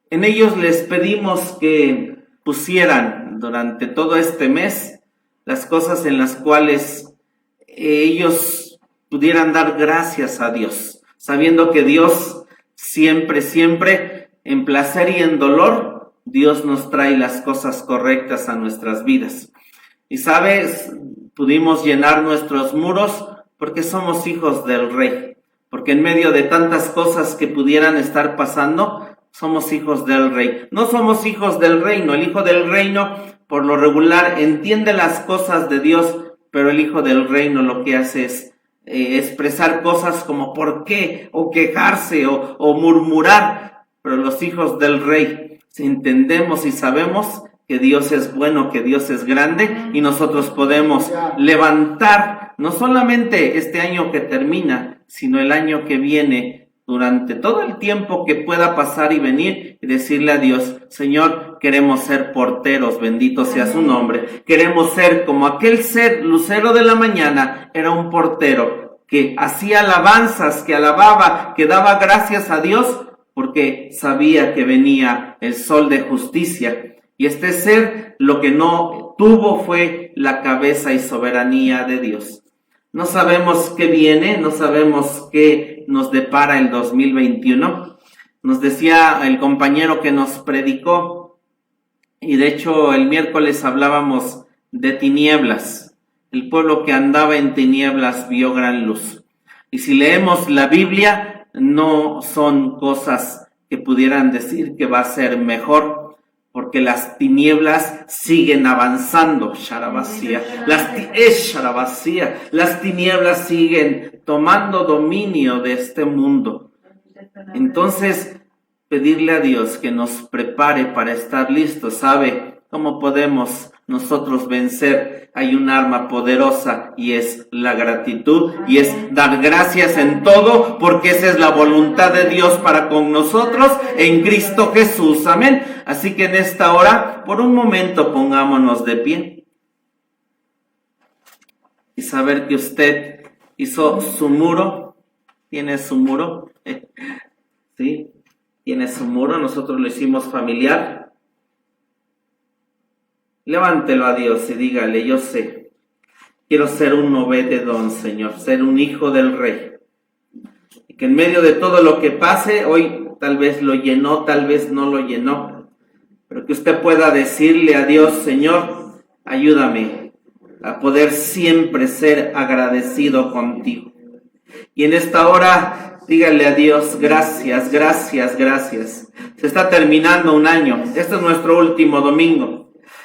en ellos les pedimos que pusieran durante todo este mes las cosas en las cuales ellos pudieran dar gracias a Dios, sabiendo que Dios siempre, en placer y en dolor, Dios nos trae las cosas correctas a nuestras vidas. Y sabes, pudimos llenar nuestros muros porque somos hijos del Rey, porque en medio de tantas cosas que pudieran estar pasando, somos hijos del Rey. No somos hijos del reino. El hijo del reino, por lo regular, entiende las cosas de Dios, pero el hijo del reino lo que hace es expresar cosas como por qué, o quejarse, o murmurar. Pero los hijos del Rey, si entendemos y sabemos que Dios es bueno, que Dios es grande, y nosotros podemos levantar no solamente este año que termina, sino el año que viene, durante todo el tiempo que pueda pasar y venir, y decirle a Dios: Señor, queremos ser porteros, bendito sea su nombre. Queremos ser como aquel ser, lucero de la mañana, era un portero que hacía alabanzas, que alababa, que daba gracias a Dios, porque sabía que venía el sol de justicia. Y este ser lo que no tuvo fue la cabeza y soberanía de Dios. No sabemos qué viene, no sabemos qué nos depara el 2021. Nos decía el compañero que nos predicó, y de hecho el miércoles hablábamos de tinieblas. El pueblo que andaba en tinieblas vio gran luz. Y si leemos la Biblia, no son cosas que pudieran decir que va a ser mejor, porque las tinieblas siguen avanzando, Sharabasía. Las tinieblas siguen tomando dominio de este mundo. Entonces, pedirle a Dios que nos prepare para estar listos. ¿Sabe cómo podemos nosotros vencer? Hay un arma poderosa y es la gratitud, y es dar gracias en todo, porque esa es la voluntad de Dios para con nosotros en Cristo Jesús. Amén. Así que en esta hora, por un momento, pongámonos de pie y saber que usted hizo su muro. ¿Tiene su muro? ¿Sí? Tiene su muro. Nosotros lo hicimos familiar. Levántelo a Dios y dígale: yo sé, quiero ser un Obed-Edom, Señor, ser un hijo del Rey. Y que en medio de todo lo que pase, hoy tal vez lo llenó, tal vez no lo llenó, pero que usted pueda decirle a Dios: Señor, ayúdame a poder siempre ser agradecido contigo. Y en esta hora, dígale a Dios: gracias, gracias, gracias. Se está terminando un año. Este es nuestro último domingo.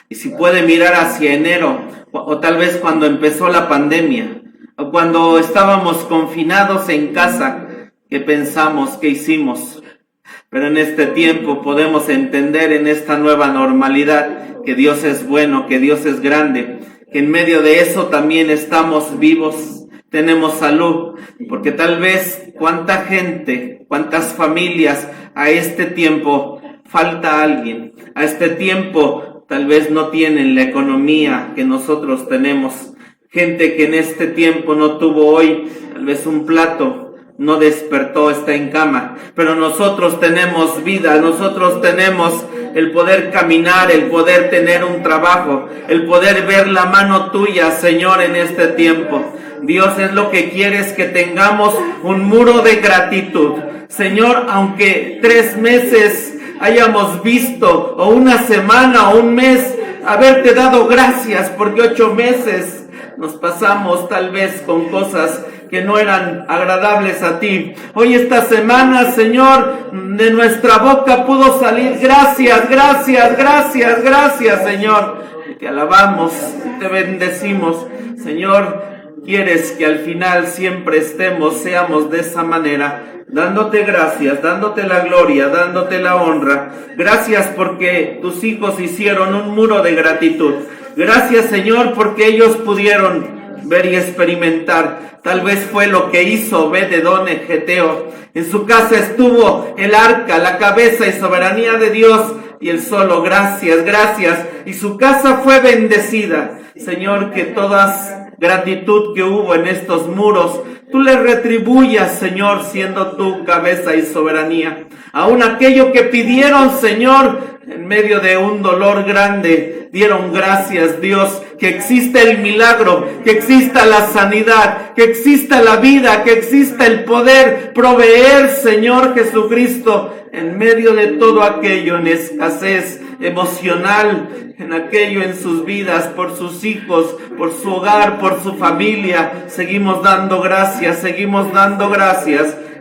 Y si puede mirar hacia enero, o tal vez cuando empezó la pandemia, o cuando estábamos confinados en casa, ¿qué pensamos, qué hicimos? Pero en este tiempo podemos entender, en esta nueva normalidad, que Dios es bueno, que Dios es grande, que en medio de eso también estamos vivos, tenemos salud, porque tal vez cuánta gente, cuántas familias a este tiempo falta alguien, a este tiempo tal vez no tienen la economía que nosotros tenemos. Gente que en este tiempo no tuvo hoy tal vez un plato, no despertó, está en cama. Pero nosotros tenemos vida, nosotros tenemos el poder caminar, el poder tener un trabajo, el poder ver la mano tuya, Señor, en este tiempo. Dios es lo que quiere, es que tengamos un muro de gratitud. Señor, aunque 3 meses hayamos visto, o una semana, o un mes, haberte dado gracias, porque 8 meses nos pasamos tal vez con cosas que no eran agradables a ti. Hoy esta semana, Señor, de nuestra boca pudo salir gracias, gracias, gracias, gracias, Señor. Te alabamos, te bendecimos, Señor. Quieres que al final siempre seamos de esa manera, dándote gracias, dándote la gloria, dándote la honra. Gracias porque tus hijos hicieron un muro de gratitud. Gracias, Señor, porque ellos pudieron ver y experimentar. Tal vez fue lo que hizo Obed-Edom en Geteo. En su casa estuvo el arca, la cabeza y soberanía de Dios, y él solo gracias, gracias. Y su casa fue bendecida. Señor, que todas gratitud que hubo en estos muros, tú le retribuyas, Señor, siendo tu cabeza y soberanía. Aún aquello que pidieron, Señor, en medio de un dolor grande, dieron gracias, Dios, que exista el milagro, que exista la sanidad, que exista la vida, que exista el poder proveer, Señor Jesucristo, en medio de todo aquello, en escasez emocional, en aquello en sus vidas, por sus hijos, por su hogar, por su familia. Seguimos dando gracias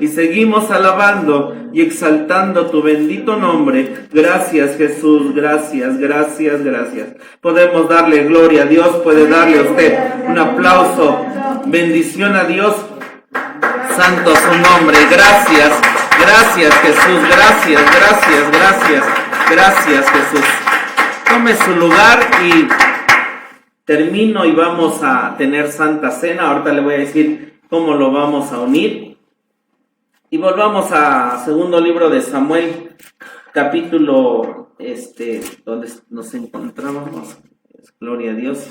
y seguimos alabando y exaltando tu bendito nombre. Gracias, Jesús, gracias, gracias, gracias. Podemos darle gloria a Dios, puede darle a usted un aplauso, bendición a Dios. Santo su nombre, gracias, gracias, Jesús, gracias, gracias, gracias, gracias, Jesús. Tome su lugar y termino y vamos a tener Santa Cena. Ahorita le voy a decir cómo lo vamos a unir. Y volvamos a segundo libro de Samuel, capítulo donde nos encontrábamos, gloria a Dios.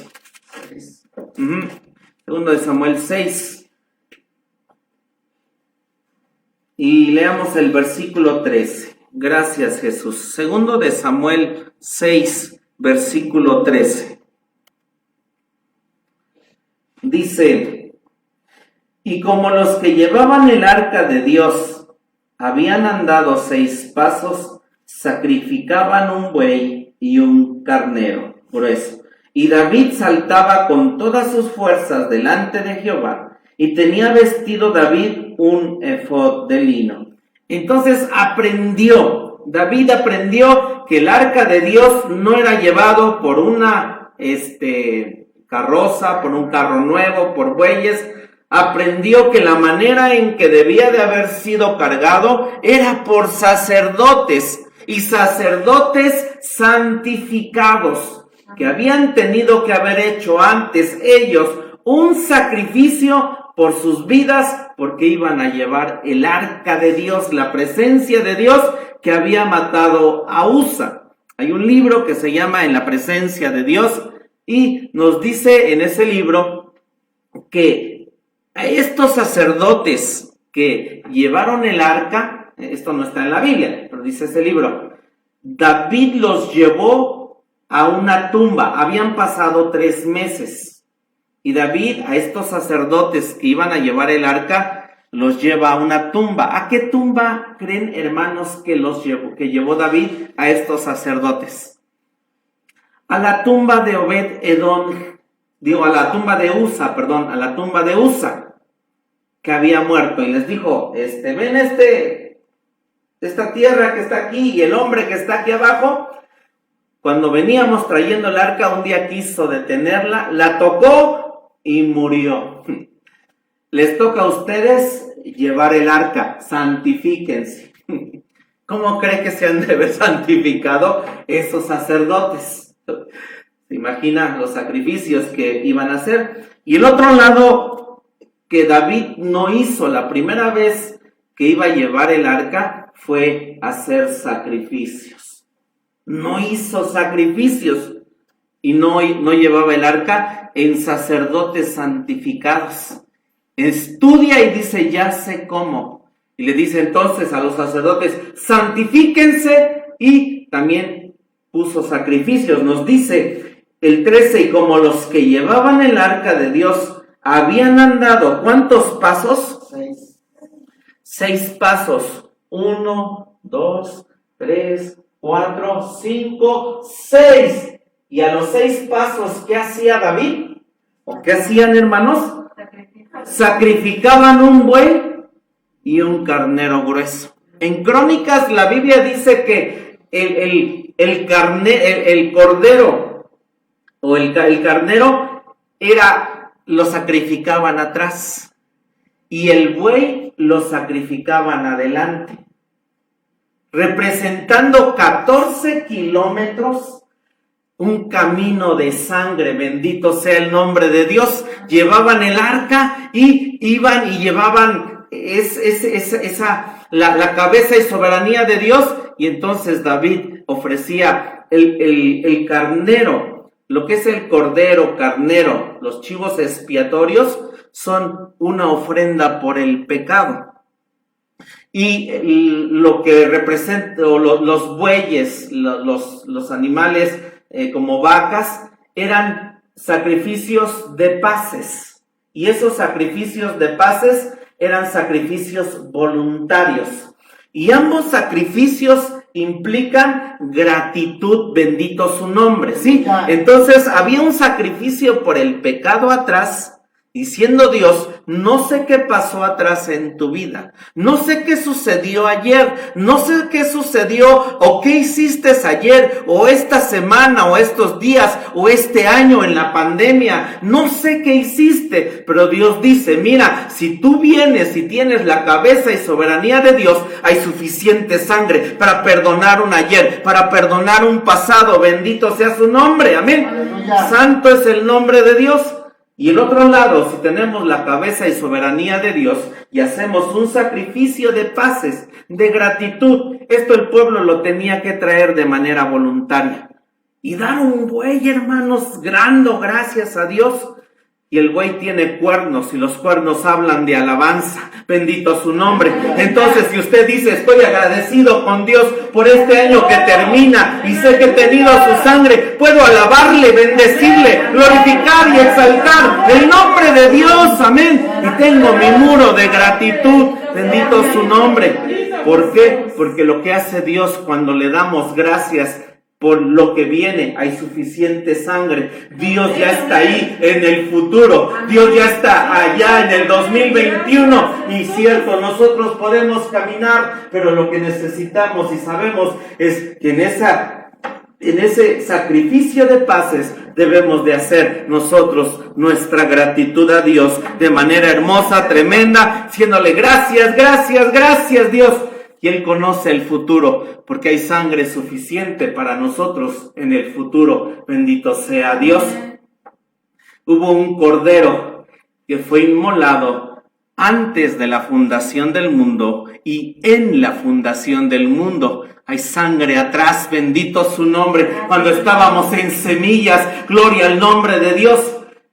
Segundo de Samuel 6. Y leamos el versículo 13. Gracias, Jesús. Segundo de Samuel 6, versículo 13. Dice: y como los que llevaban el arca de Dios habían andado 6 pasos, sacrificaban un buey y un carnero grueso. Y David saltaba con todas sus fuerzas delante de Jehová, y tenía vestido David un efod de lino. Entonces David aprendió que el arca de Dios no era llevado por una carroza, por un carro nuevo, por bueyes. Aprendió que la manera en que debía de haber sido cargado era por sacerdotes, y sacerdotes santificados, que habían tenido que haber hecho antes ellos un sacrificio por sus vidas, porque iban a llevar el arca de Dios, la presencia de Dios que había matado a Usa. Hay un libro que se llama En la presencia de Dios, y nos dice en ese libro que estos sacerdotes que llevaron el arca, esto no está en la Biblia, pero dice ese libro, David los llevó a una tumba. Habían pasado 3 meses. Y David a estos sacerdotes que iban a llevar el arca los lleva a una tumba. ¿A qué tumba creen, hermanos, que llevó David a estos sacerdotes? A la tumba de a la tumba de Usa, que había muerto. Y les dijo, ven esta tierra que está aquí y el hombre que está aquí abajo. Cuando veníamos trayendo el arca, un día quiso detenerla, la tocó y murió. Les toca a ustedes llevar el arca, santifíquense. ¿Cómo cree que se han de haber santificado esos sacerdotes? ¿Se imagina los sacrificios que iban a hacer? Y el otro lado que David no hizo la primera vez que iba a llevar el arca fue hacer sacrificios. No hizo sacrificios y no llevaba el arca en sacerdotes santificados. Estudia y dice, ya sé cómo. Y le dice entonces a los sacerdotes, santifíquense, y también puso sacrificios. Nos dice el 13, y como los que llevaban el arca de Dios habían andado, ¿cuántos pasos? 6 pasos. 1, 2, 3, 4, 5, 6. Y a los 6 pasos, ¿qué hacía David? ¿O qué hacían, hermanos? Sacrificaban un buey y un carnero grueso. En Crónicas la Biblia dice que el cordero o el carnero lo sacrificaban atrás y el buey lo sacrificaban adelante, representando 14 kilómetros, un camino de sangre. Bendito sea el nombre de Dios. Llevaban el arca y iban y llevaban la cabeza y soberanía de Dios, y entonces David ofrecía el carnero, lo que es el cordero, carnero, los chivos expiatorios son una ofrenda por el pecado. Y lo que representa los bueyes, los animales como vacas, eran sacrificios de paces. Y esos sacrificios de paces eran sacrificios voluntarios. Y ambos sacrificios implican gratitud, bendito su nombre, ¿sí? Entonces había un sacrificio por el pecado atrás, diciendo Dios, no sé qué pasó atrás en tu vida, no sé qué sucedió ayer, no sé qué sucedió o qué hiciste ayer o esta semana o estos días o este año en la pandemia, no sé qué hiciste, pero Dios dice, mira, si tú vienes y tienes la cabeza y soberanía de Dios, hay suficiente sangre para perdonar un ayer, para perdonar un pasado, bendito sea su nombre, amén. Aleluya. Santo es el nombre de Dios. Y el otro lado, si tenemos la cabeza y soberanía de Dios y hacemos un sacrificio de paces, de gratitud, esto el pueblo lo tenía que traer de manera voluntaria. Y dar un buey, hermanos, dando gracias a Dios. Y el buey tiene cuernos y los cuernos hablan de alabanza. Bendito su nombre. Entonces, si usted dice, estoy agradecido con Dios por este año que termina y sé que he tenido su sangre, puedo alabarle, bendecirle, glorificar y exaltar el nombre de Dios. Amén. Y tengo mi muro de gratitud. Bendito su nombre. ¿Por qué? Porque lo que hace Dios cuando le damos gracias por lo que viene, hay suficiente sangre. Dios ya está ahí en el futuro. Dios ya está allá en el 2021. Y cierto, nosotros podemos caminar, pero lo que necesitamos y sabemos es que en ese sacrificio de paces debemos de hacer nosotros nuestra gratitud a Dios de manera hermosa, tremenda, diciéndole gracias, gracias, gracias Dios. Y Él conoce el futuro, porque hay sangre suficiente para nosotros en el futuro. Bendito sea Dios. Hubo un cordero que fue inmolado antes de la fundación del mundo y en la fundación del mundo. Hay sangre atrás, bendito su nombre. Cuando estábamos en semillas, gloria al nombre de Dios.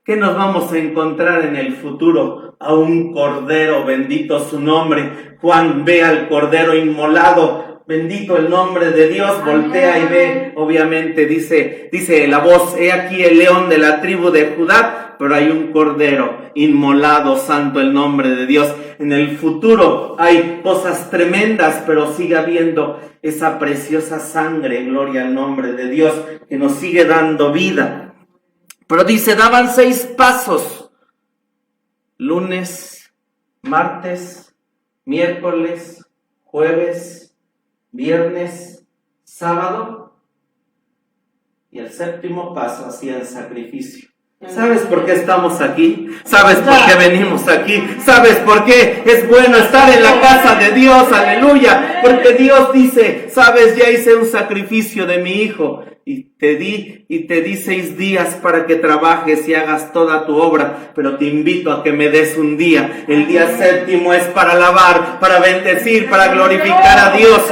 ¿Qué nos vamos a encontrar en el futuro? A un cordero, bendito su nombre. Juan ve al cordero inmolado, bendito el nombre de Dios, voltea y ve, obviamente dice la voz, he aquí el león de la tribu de Judá, pero hay un cordero inmolado, santo el nombre de Dios. En el futuro hay cosas tremendas, pero sigue habiendo esa preciosa sangre, gloria al nombre de Dios, que nos sigue dando vida. Pero dice, daban 6 pasos, lunes, martes, miércoles, jueves, viernes, sábado, y el 7º paso hacían sacrificio. ¿Sabes por qué estamos aquí? ¿Sabes por qué venimos aquí? ¿Sabes por qué es bueno estar en la casa de Dios? Aleluya. Porque Dios dice, sabes, ya hice un sacrificio de mi hijo y te di 6 días para que trabajes y hagas toda tu obra, pero te invito a que me des un día. El día 7º es para alabar, para bendecir, para glorificar a Dios.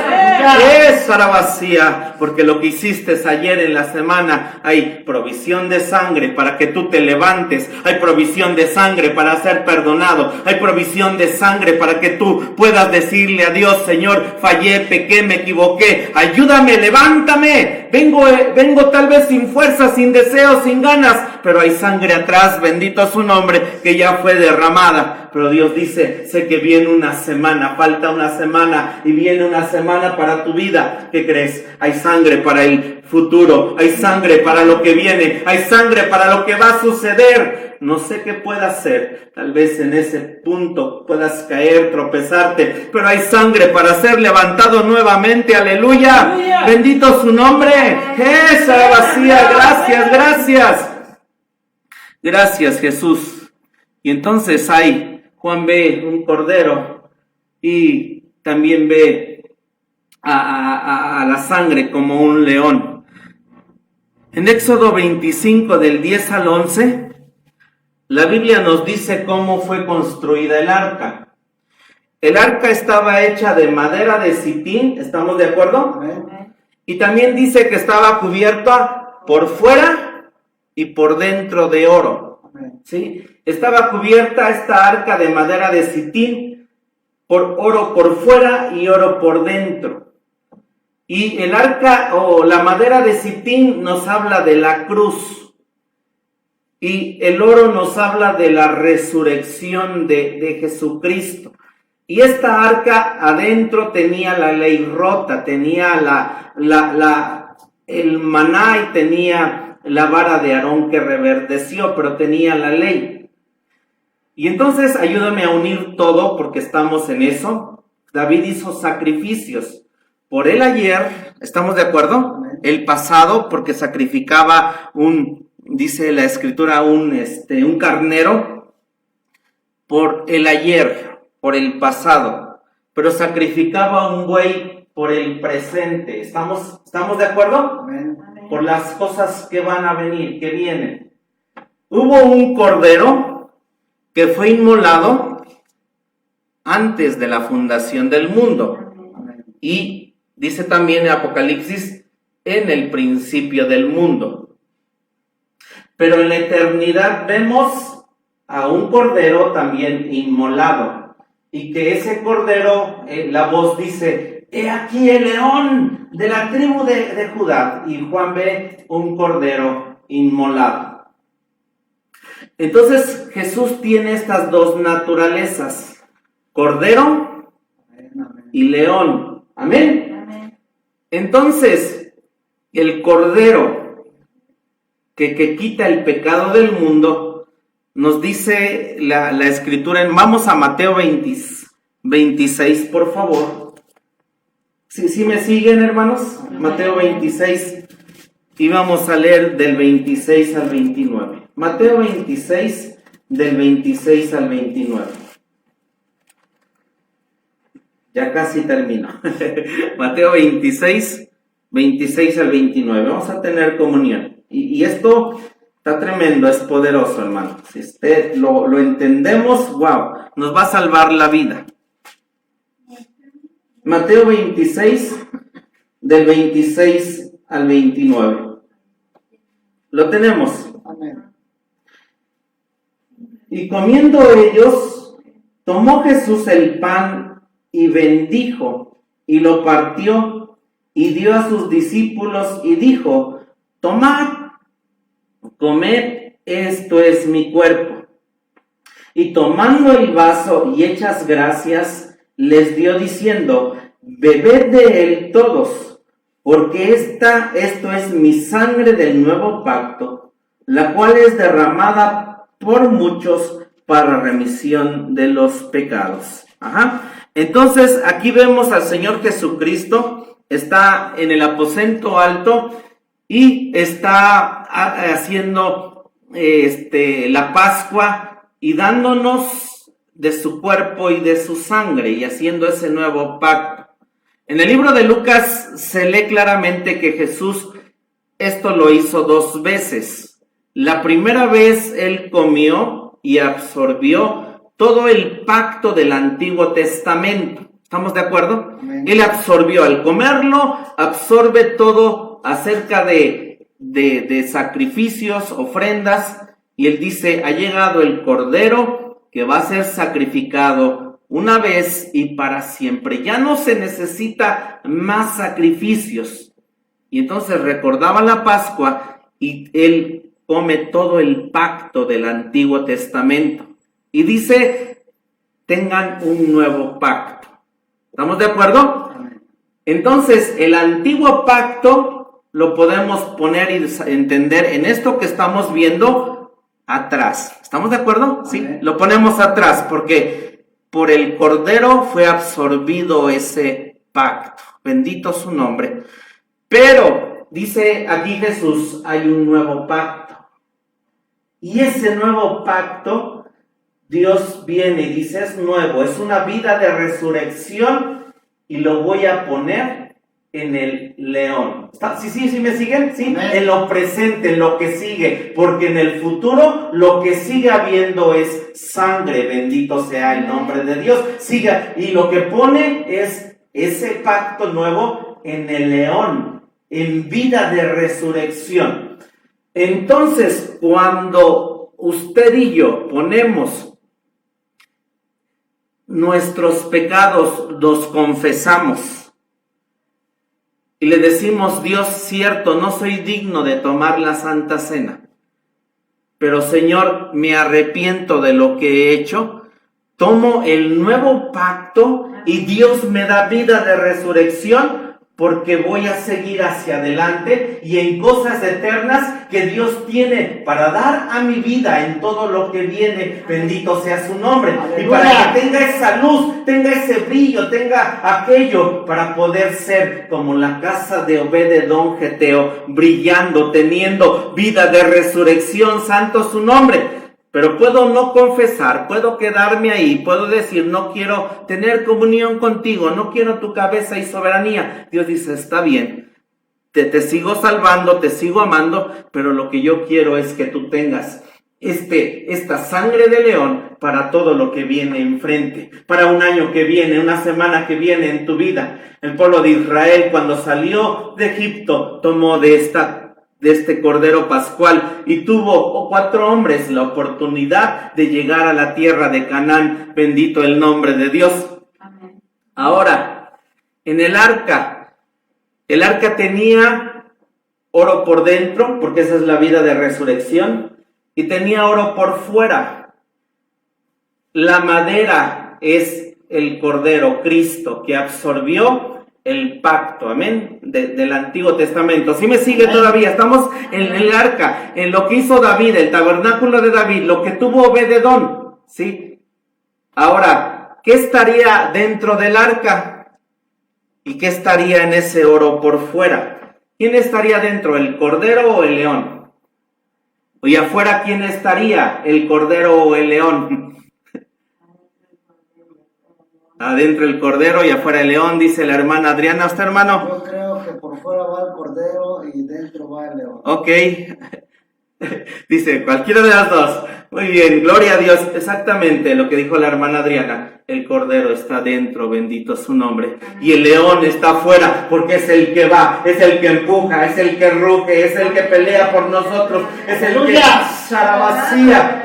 Es vacía, porque lo que hiciste ayer en la semana, hay provisión de sangre para que tú te levantes, hay provisión de sangre para ser perdonado, hay provisión de sangre para que tú puedas decirle a Dios, Señor, fallé, pequé, me equivoqué, ayúdame, levántame, vengo tal vez sin fuerza, sin deseo, sin ganas, pero hay sangre atrás, bendito su nombre, que ya fue derramada. Pero Dios dice, sé que viene una semana, falta una semana y viene una semana para tu vida. ¿Qué crees? Hay sangre para el futuro, hay sangre para lo que viene, hay sangre para lo que va a suceder. No sé qué puedas hacer, tal vez en ese punto puedas caer, tropezarte, pero hay sangre para ser levantado nuevamente, aleluya. ¡Aleluya! Bendito su nombre. Esa vacía, gracias, gracias. Gracias, Jesús. Y entonces Juan ve un cordero y también ve a la sangre como un león. En Éxodo 25 del 10 al 11, la Biblia nos dice cómo fue construida el arca. El arca estaba hecha de madera de sitín, ¿estamos de acuerdo? Amén. Y también dice que estaba cubierta por fuera y por dentro de oro. ¿Sí? Estaba cubierta esta arca de madera de sitín por oro por fuera y oro por dentro. Y el arca o la madera de sitín nos habla de la cruz. Y el oro nos habla de la resurrección de Jesucristo. Y esta arca adentro tenía la ley rota, tenía el maná y tenía la vara de Aarón que reverdeció, pero tenía la ley. Y entonces ayúdame a unir todo porque estamos en eso. David hizo sacrificios por el ayer, ¿estamos de acuerdo? El pasado, porque sacrificaba dice la escritura, un carnero por el ayer, por el pasado, pero sacrificaba un buey por el presente. ¿Estamos de acuerdo? Amén. Por las cosas que van a venir, que vienen. Hubo un cordero que fue inmolado antes de la fundación del mundo. Y dice también en Apocalipsis, en el principio del mundo. Pero en la eternidad vemos a un cordero también inmolado. Y que ese cordero, la voz dice, he aquí el león de la tribu de Judá. Y Juan ve un cordero inmolado. Entonces Jesús tiene estas dos naturalezas, cordero y león. Amén. Entonces, el cordero que quita el pecado del mundo, nos dice la escritura, vamos a Mateo 26, por favor. ¿Sí me siguen, hermanos? Mateo 26, y vamos a leer del 26 al 29. Mateo 26, del 26 al 29. Ya casi termino. Mateo 26, 26 al 29. Vamos a tener comunión. Y esto está tremendo, es poderoso, hermano. Si usted lo entendemos, wow, nos va a salvar la vida. Mateo 26, del 26 al 29. Lo tenemos. Amén. Y comiendo ellos, tomó Jesús el pan y bendijo, y lo partió, y dio a sus discípulos, y dijo, tomad, comed, esto es mi cuerpo. Y tomando el vaso y hechas gracias, les dio diciendo, bebed de él todos, porque esto es mi sangre del nuevo pacto, la cual es derramada por muchos para remisión de los pecados. Entonces aquí vemos al Señor Jesucristo, está en el aposento alto y está haciendo la Pascua y dándonos de su cuerpo y de su sangre y haciendo ese nuevo pacto. En el libro de Lucas se lee claramente que Jesús esto lo hizo 2 veces. La primera vez él comió y absorbió todo el pacto del Antiguo Testamento. ¿Estamos de acuerdo? Amén. Él absorbió, al comerlo, absorbe todo acerca de sacrificios, ofrendas, y él dice, ha llegado el Cordero que va a ser sacrificado una vez y para siempre. Ya no se necesita más sacrificios. Y entonces recordaba la Pascua y él come todo el pacto del Antiguo Testamento. Y dice, tengan un nuevo pacto. ¿Estamos de acuerdo? Entonces, el antiguo pacto lo podemos poner y entender en esto que estamos viendo atrás. ¿Estamos de acuerdo? Sí, lo ponemos atrás porque por el Cordero fue absorbido ese pacto. Bendito su nombre. Pero, dice aquí Jesús, hay un nuevo pacto. Y ese nuevo pacto, Dios viene y dice, es nuevo, es una vida de resurrección y lo voy a poner en el león. ¿Sí me siguen? Sí, en lo presente, en lo que sigue, porque en el futuro lo que sigue habiendo es sangre, bendito sea el nombre de Dios. Siga, y lo que pone es ese pacto nuevo en el león, en vida de resurrección. Entonces, cuando usted y yo ponemos nuestros pecados, los confesamos y le decimos, Dios, cierto, no soy digno de tomar la Santa Cena, pero Señor, me arrepiento de lo que he hecho, tomo el nuevo pacto y Dios me da vida de resurrección, porque voy a seguir hacia adelante y en cosas eternas que Dios tiene para dar a mi vida en todo lo que viene, bendito sea su nombre. Aleluya. Y para que tenga esa luz, tenga ese brillo, tenga aquello para poder ser como la casa de Obed-Edom Geteo, brillando, teniendo vida de resurrección, santo su nombre. Pero puedo no confesar, puedo quedarme ahí, puedo decir, no quiero tener comunión contigo, no quiero tu cabeza y soberanía. Dios dice, está bien, te sigo salvando, te sigo amando, pero lo que yo quiero es que tú tengas esta sangre de león para todo lo que viene enfrente, para un año que viene, una semana que viene en tu vida. El pueblo de Israel, cuando salió de Egipto, tomó de este cordero pascual y tuvo 4 hombres la oportunidad de llegar a la tierra de Canaán. Bendito el nombre de Dios. Amén. Ahora, en el arca tenía oro por dentro, porque esa es la vida de resurrección, y tenía oro por fuera. La madera es el Cordero, Cristo, que absorbió el pacto, amén, del Antiguo Testamento. ¿Sí me sigue todavía? Estamos en el arca, en lo que hizo David, el tabernáculo de David, lo que tuvo Obed-edom, ¿sí? Ahora, ¿qué estaría dentro del arca? ¿Y qué estaría en ese oro por fuera? ¿Quién estaría dentro, el cordero o el león? Y afuera, ¿quién estaría? ¿El cordero o el león? Adentro el cordero y afuera el león, dice la hermana Adriana. ¿Usted, hermano? Yo creo que por fuera va el cordero y dentro va el león. Ok. Dice, cualquiera de las dos. Muy bien, gloria a Dios. Exactamente lo que dijo la hermana Adriana. El cordero está dentro, bendito su nombre. Y el león está afuera, porque es el que va, es el que empuja, es el que ruge, es el que pelea por nosotros, es el que sarabacía,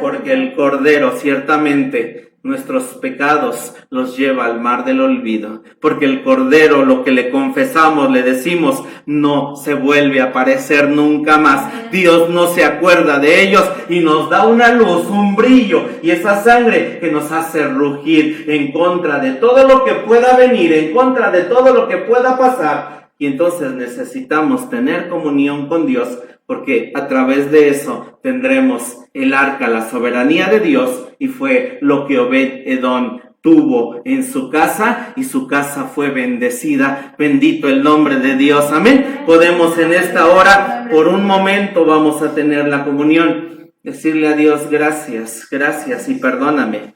porque el cordero ciertamente nuestros pecados los lleva al mar del olvido, porque el cordero, lo que le confesamos, le decimos, no se vuelve a aparecer nunca más. Dios no se acuerda de ellos y nos da una luz, un brillo, y esa sangre que nos hace rugir en contra de todo lo que pueda venir, en contra de todo lo que pueda pasar. Y entonces necesitamos tener comunión con Dios, porque a través de eso tendremos el arca, la soberanía de Dios, y fue lo que Obed-edom tuvo en su casa, y su casa fue bendecida. Bendito el nombre de Dios, amén. Podemos en esta hora, por un momento, vamos a tener la comunión, decirle a Dios gracias, gracias y perdóname.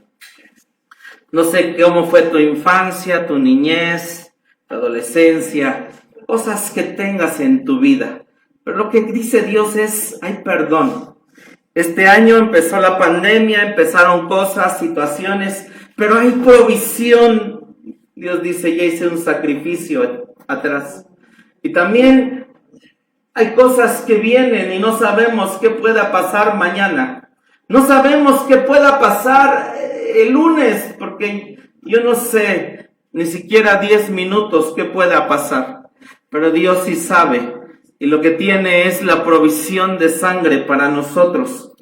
No sé cómo fue tu infancia, tu niñez, tu adolescencia, cosas que tengas en tu vida. Pero lo que dice Dios es, hay perdón. Este año empezó la pandemia, empezaron cosas, situaciones, pero hay provisión. Dios dice, ya hice un sacrificio atrás. Y también hay cosas que vienen y no sabemos qué pueda pasar mañana. No sabemos qué pueda pasar el lunes, porque yo no sé ni siquiera 10 minutos qué pueda pasar. Pero Dios sí sabe. Y lo que tiene es la provisión de sangre para nosotros.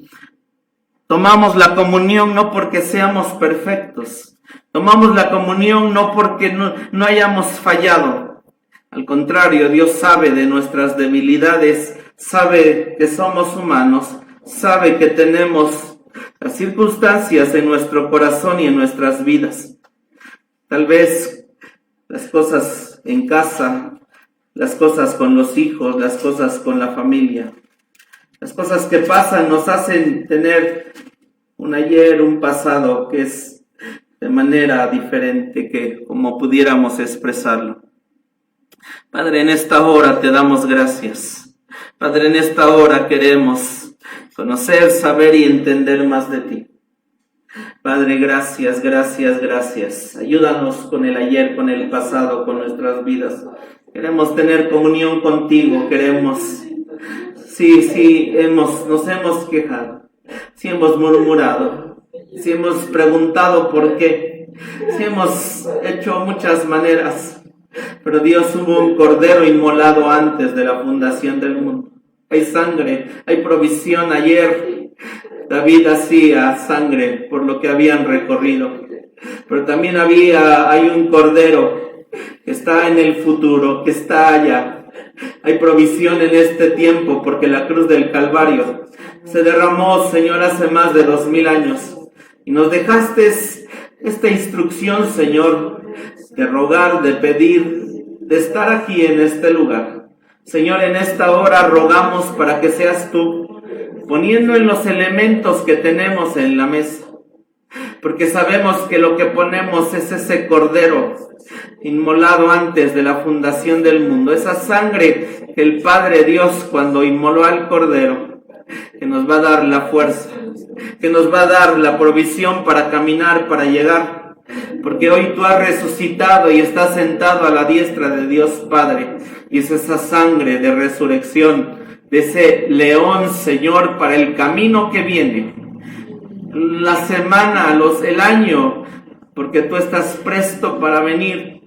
Tomamos la comunión no porque seamos perfectos. Tomamos la comunión no porque no hayamos fallado. Al contrario, Dios sabe de nuestras debilidades, sabe que somos humanos, sabe que tenemos las circunstancias en nuestro corazón y en nuestras vidas. Tal vez las cosas en casa, las cosas con los hijos, las cosas con la familia, las cosas que pasan nos hacen tener un ayer, un pasado que es de manera diferente que como pudiéramos expresarlo. Padre, en esta hora te damos gracias. Padre, en esta hora queremos conocer, saber y entender más de ti. Padre, gracias, gracias, gracias. Ayúdanos con el ayer, con el pasado, con nuestras vidas. Queremos tener comunión contigo, queremos, nos hemos quejado, si hemos murmurado, si hemos preguntado por qué, si hemos hecho muchas maneras, pero Dios, hubo un cordero inmolado antes de la fundación del mundo. Hay sangre, hay provisión. Ayer David hacía sangre por lo que habían recorrido, pero también hay un cordero que está en el futuro, que está allá. Hay provisión en este tiempo, porque la cruz del Calvario se derramó, Señor, hace más de 2000 años. Y nos dejaste esta instrucción, Señor, de rogar, de pedir, de estar aquí en este lugar. Señor, en esta hora rogamos para que seas tú, poniendo en los elementos que tenemos en la mesa. Porque sabemos que lo que ponemos es ese cordero inmolado antes de la fundación del mundo. Esa sangre que el Padre Dios, cuando inmoló al cordero, que nos va a dar la fuerza, que nos va a dar la provisión para caminar, para llegar. Porque hoy tú has resucitado y estás sentado a la diestra de Dios Padre. Y es esa sangre de resurrección, de ese león, Señor, para el camino que viene. La semana, el año, porque tú estás presto para venir.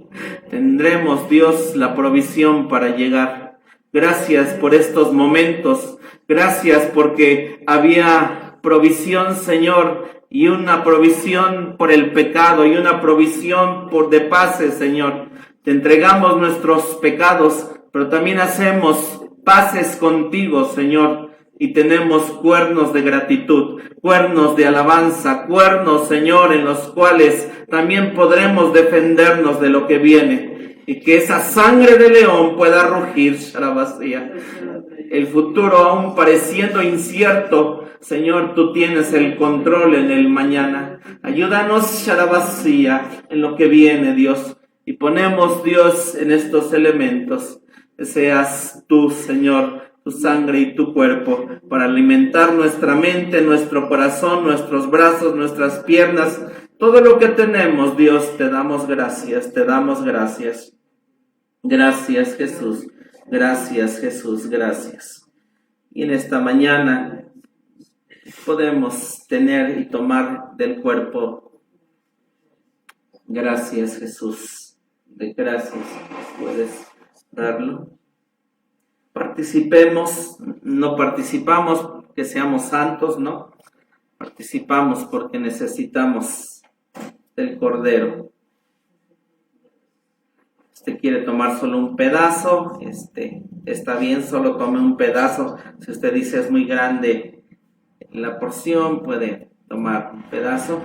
Tendremos, Dios, la provisión para llegar. Gracias por estos momentos. Gracias porque había provisión, Señor, y una provisión por el pecado y una provisión de paces, Señor. Te entregamos nuestros pecados, pero también hacemos paces contigo, Señor, y tenemos cuernos de gratitud, cuernos de alabanza, cuernos, Señor, en los cuales también podremos defendernos de lo que viene, y que esa sangre de león pueda rugir, Sharabasía. El futuro aún pareciendo incierto, Señor, tú tienes el control en el mañana. Ayúdanos, Sharabasía, en lo que viene, Dios. Y ponemos, Dios, en estos elementos, que seas tú, Señor, tu sangre y tu cuerpo, para alimentar nuestra mente, nuestro corazón, nuestros brazos, nuestras piernas, todo lo que tenemos, Dios, te damos gracias, te damos gracias. Gracias, Jesús. Gracias, Jesús, gracias. Y en esta mañana podemos tener y tomar del cuerpo. Gracias, Jesús. Gracias. Puedes darlo. Participemos, no participamos que seamos santos, ¿no? Participamos porque necesitamos del Cordero. Quiere tomar solo un pedazo, está bien, solo tome un pedazo. Si usted dice es muy grande la porción, puede tomar un pedazo.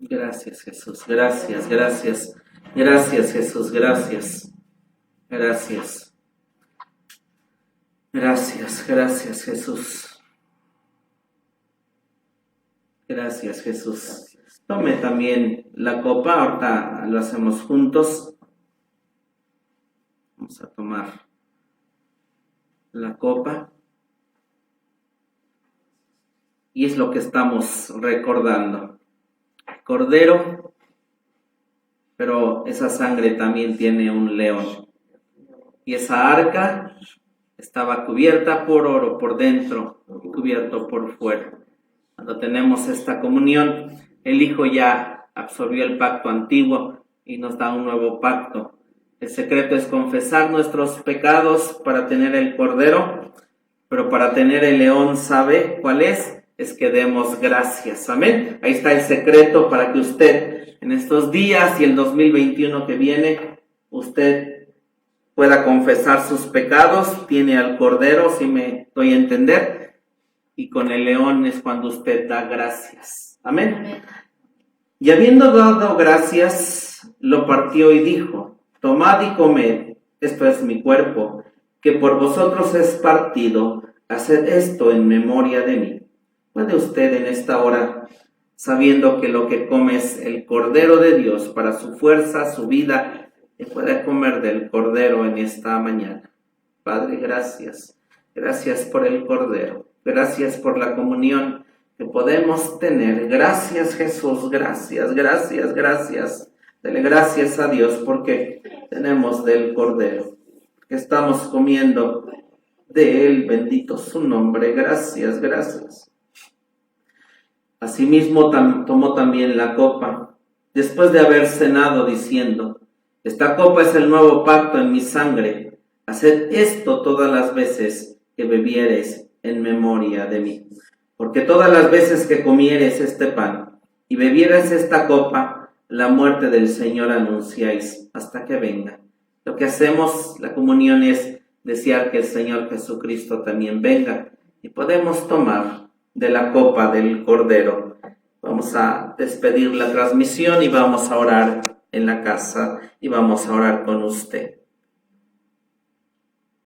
Gracias, Jesús, gracias, gracias, gracias, Jesús, gracias, gracias, gracias, gracias, Jesús. Gracias, Jesús. Tome también la copa, ahorita lo hacemos juntos. Vamos a tomar la copa. Y es lo que estamos recordando. Cordero, pero esa sangre también tiene un león. Y esa arca estaba cubierta por oro por dentro y cubierto por fuera. Cuando tenemos esta comunión, el Hijo ya absorbió el pacto antiguo y nos da un nuevo pacto. El secreto es confesar nuestros pecados para tener el Cordero, pero para tener el león, ¿sabe cuál es? Es que demos gracias. Amén. Ahí está el secreto para que usted en estos días y el 2021 que viene, usted pueda confesar sus pecados. Tiene al Cordero, si me doy a entender. Y con el león es cuando usted da gracias. Amén. Amén. Y habiendo dado gracias, lo partió y dijo: tomad y comed, esto es mi cuerpo, que por vosotros es partido, haced esto en memoria de mí. Puede usted en esta hora, sabiendo que lo que come es el Cordero de Dios para su fuerza, su vida, y puede comer del Cordero en esta mañana. Padre, gracias. Gracias por el Cordero. Gracias por la comunión que podemos tener. Gracias, Jesús. Gracias, gracias, gracias. Dele gracias a Dios porque tenemos del Cordero, que estamos comiendo de Él. Bendito su nombre. Gracias, gracias. Asimismo tomó también la copa, después de haber cenado, diciendo: esta copa es el nuevo pacto en mi sangre. Haced esto todas las veces que bebiereis en memoria de mí. Porque todas las veces que comieres este pan y bebieres esta copa, la muerte del Señor anunciáis hasta que venga. Lo que hacemos, la comunión, es desear que el Señor Jesucristo también venga y podemos tomar de la copa del Cordero. Vamos a despedir la transmisión y vamos a orar en la casa y vamos a orar con usted.